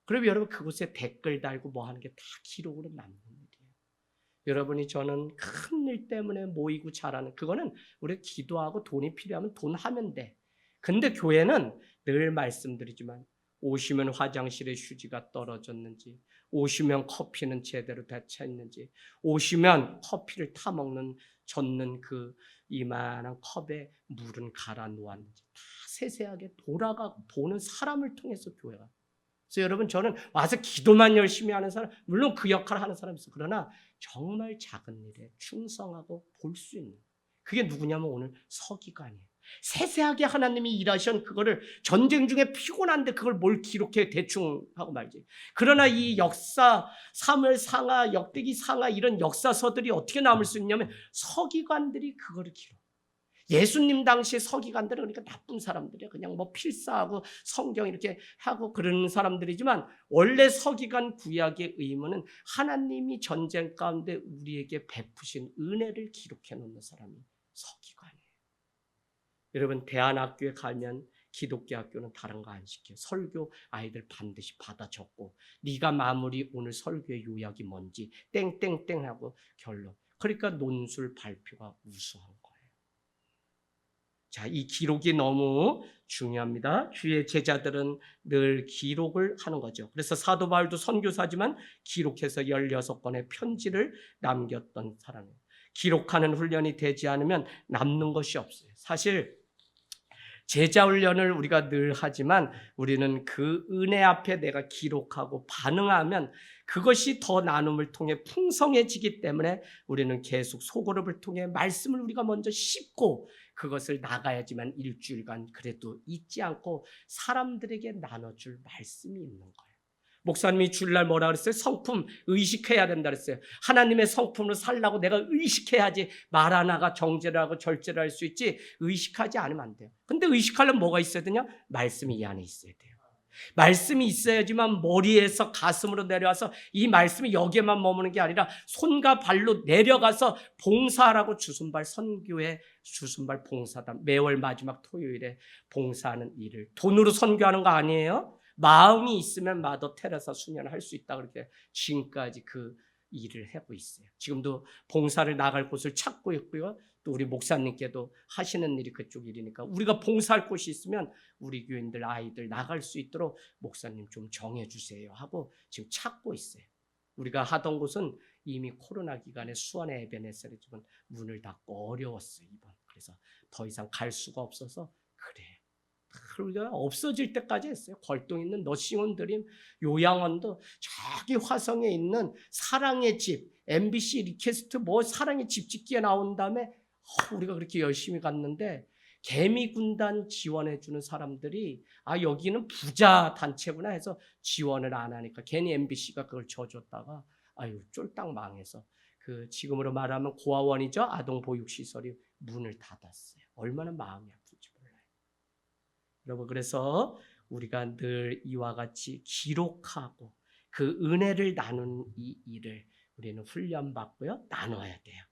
그러면 여러분 그곳에 댓글 달고 뭐 하는 게 다 기록으로 남는 일이에요. 여러분이 저는 큰 일 때문에 모이고 잘하는 그거는 우리 기도하고 돈이 필요하면 돈 하면 돼. 근데 교회는 늘 말씀드리지만 오시면 화장실에 휴지가 떨어졌는지 오시면 커피는 제대로 대처했는지 오시면 커피를 타먹는 젓는 그 이만한 컵에 물은 갈아 놓았는지 다 세세하게 보는 사람을 통해서 교회가. 그래서 여러분 저는 와서 기도만 열심히 하는 사람 물론 그 역할을 하는 사람이 있어요. 그러나 정말 작은 일에 충성하고 볼 수 있는 그게 누구냐면 오늘 서기관이에요. 세세하게 하나님이 일하신 그거를 전쟁 중에 피곤한데 그걸 뭘 기록해 대충 하고 말지. 그러나 이 역사 사무엘 상하 역대기 상하 이런 역사서들이 어떻게 남을 수 있냐면 서기관들이 그거를 기록. 예수님 당시에 서기관들은 그러니까 나쁜 사람들이야. 그냥 뭐 필사하고 성경 이렇게 하고 그러는 사람들이지만 원래 서기관 구약의 의무는 하나님이 전쟁 가운데 우리에게 베푸신 은혜를 기록해 놓는 사람이 서기관이에요. 여러분 대안학교에 가면 기독교 학교는 다른 거 안 시켜요. 설교 아이들 반드시 받아 적고 네가 마무리 오늘 설교의 요약이 뭔지 땡땡땡 하고 결론. 그러니까 논술 발표가 우수한 거예요. 자, 이 기록이 너무 중요합니다. 주의 제자들은 늘 기록을 하는 거죠. 그래서 사도 바울도 선교사지만 기록해서 16권의 편지를 남겼던 사람이에요. 기록하는 훈련이 되지 않으면 남는 것이 없어요. 사실 제자 훈련을 우리가 늘 하지만 우리는 그 은혜 앞에 내가 기록하고 반응하면 그것이 더 나눔을 통해 풍성해지기 때문에 우리는 계속 소그룹을 통해 말씀을 우리가 먼저 씹고 그것을 나가야지만 일주일간 그래도 잊지 않고 사람들에게 나눠줄 말씀이 있는 거예요. 목사님이 주일날 뭐라 그랬어요? 성품 의식해야 된다 그랬어요. 하나님의 성품으로 살라고 내가 의식해야지 말 하나가 정죄를 하고 절제를 할 수 있지 의식하지 않으면 안 돼요. 근데 의식하려면 뭐가 있어야 되냐? 말씀이 이 안에 있어야 돼요. 말씀이 있어야지만 머리에서 가슴으로 내려와서 이 말씀이 여기에만 머무는 게 아니라 손과 발로 내려가서 봉사하라고 주순발 선교회 주순발 봉사단 매월 마지막 토요일에 봉사하는 일을 돈으로 선교하는 거 아니에요? 마음이 있으면 마더 테레사 수녀는 할 수 있다. 그렇게 지금까지 그 일을 하고 있어요. 지금도 봉사를 나갈 곳을 찾고 있고요. 또 우리 목사님께도 하시는 일이 그쪽 일이니까 우리가 봉사할 곳이 있으면 우리 교인들 아이들 나갈 수 있도록 목사님 좀 정해주세요 하고 지금 찾고 있어요. 우리가 하던 곳은 이미 코로나 기간에 수원의 에베네셀에 지금 문을 닫고 어려웠어요. 이번. 그래서 더 이상 갈 수가 없어서 그래요. 우리가 없어질 때까지 했어요. 걸동 있는 너싱온 드림, 요양원도 저기 화성에 있는 사랑의 집, MBC 리퀘스트 뭐 사랑의 집 짓기에 나온 다음에 우리가 그렇게 열심히 갔는데 개미군단 지원해주는 사람들이 여기는 부자 단체구나 해서 지원을 안 하니까 괜히 MBC가 그걸 줘줬다가 쫄딱 망해서 그 지금으로 말하면 고아원이죠. 아동보육시설이 문을 닫았어요. 얼마나 마음이 아픈지 몰라요. 여러분 그래서 우리가 늘 이와 같이 기록하고 그 은혜를 나누는 이 일을 우리는 훈련받고요. 나눠야 돼요.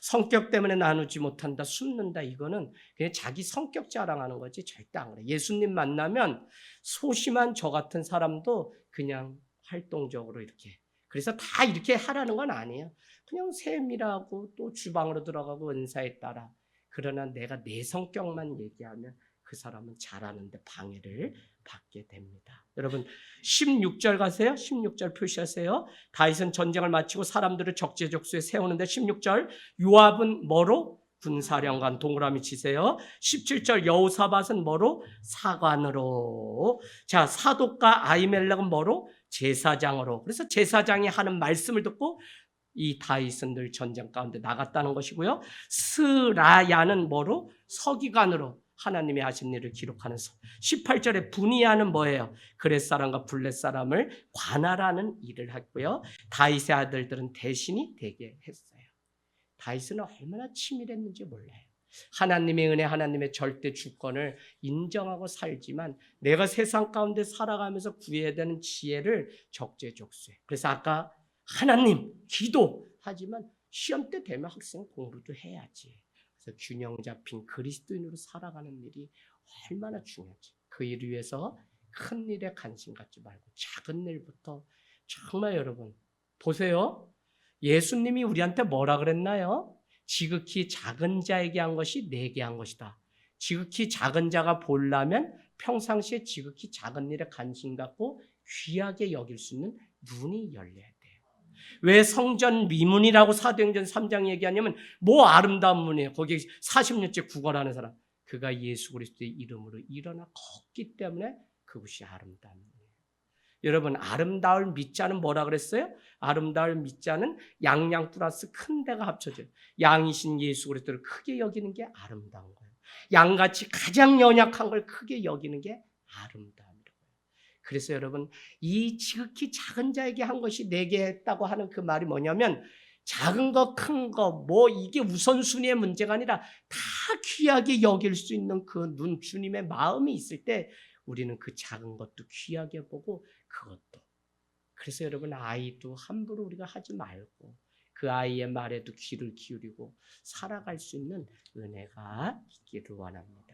성격 때문에 나누지 못한다, 숨는다 이거는 그냥 자기 성격 자랑하는 거지 절대 안 그래. 예수님 만나면 소심한 저 같은 사람도 그냥 활동적으로 이렇게 그래서 다 이렇게 하라는 건 아니에요. 그냥 세밀하고 또 주방으로 들어가고 은사에 따라 그러나 내가 내 성격만 얘기하면 그 사람은 잘하는데 방해를 받게 됩니다. 여러분 16절 가세요. 16절 표시하세요. 다윗은 전쟁을 마치고 사람들을 적재적소에 세우는데 16절 요압은 뭐로? 군사령관 동그라미 치세요. 17절 여호사밧은 뭐로? 사관으로. 자 사독과 아히멜렉은 뭐로? 제사장으로. 그래서 제사장이 하는 말씀을 듣고 이 다윗은 늘 전쟁 가운데 나갔다는 것이고요. 스라야는 뭐로? 서기관으로 하나님이 하신 일을 기록하는 18절에 분이야는 뭐예요? 그렛 사람과 블렛 사람을 관할하는 일을 했고요. 다윗의 아들들은 대신이 되게 했어요. 다윗은 얼마나 치밀했는지 몰라요. 하나님의 은혜, 하나님의 절대 주권을 인정하고 살지만 내가 세상 가운데 살아가면서 구해야 되는 지혜를 적재적소해. 그래서 아까 하나님, 기도 하지만 시험 때 되면 학생 공부도 해야지. 그래서 균형 잡힌 그리스도인으로 살아가는 일이 얼마나 중요한지. 그 일을 위해서 큰 일에 관심 갖지 말고 작은 일부터 정말 여러분 보세요. 예수님이 우리한테 뭐라 그랬나요? 지극히 작은 자에게 한 것이 내게 한 것이다. 지극히 작은 자가 보려면 평상시에 지극히 작은 일에 관심 갖고 귀하게 여길 수 있는 눈이 열려야 돼요. 왜 성전 미문이라고 사도행전 3장 얘기하냐면 뭐 아름다운 문이에요. 거기 40년째 구걸하는 사람. 그가 예수 그리스도의 이름으로 일어나 걷기 때문에 그것이 아름다운 문이에요. 여러분 아름다울 밑자는 뭐라 그랬어요? 아름다울 밑자는 양양 플러스 큰 데가 합쳐져요. 양이신 예수 그리스도를 크게 여기는 게 아름다운 거예요. 양같이 가장 연약한 걸 크게 여기는 게 아름다움이라고요. 그래서 여러분 이 지극히 작은 자에게 한 것이 내게 했다고 하는 그 말이 뭐냐면 작은 거 큰 거 뭐 이게 우선순위의 문제가 아니라 다 귀하게 여길 수 있는 그 눈 주님의 마음이 있을 때 우리는 그 작은 것도 귀하게 보고 그것도. 그래서 여러분 아이도 함부로 우리가 하지 말고 그 아이의 말에도 귀를 기울이고 살아갈 수 있는 은혜가 있기를 원합니다.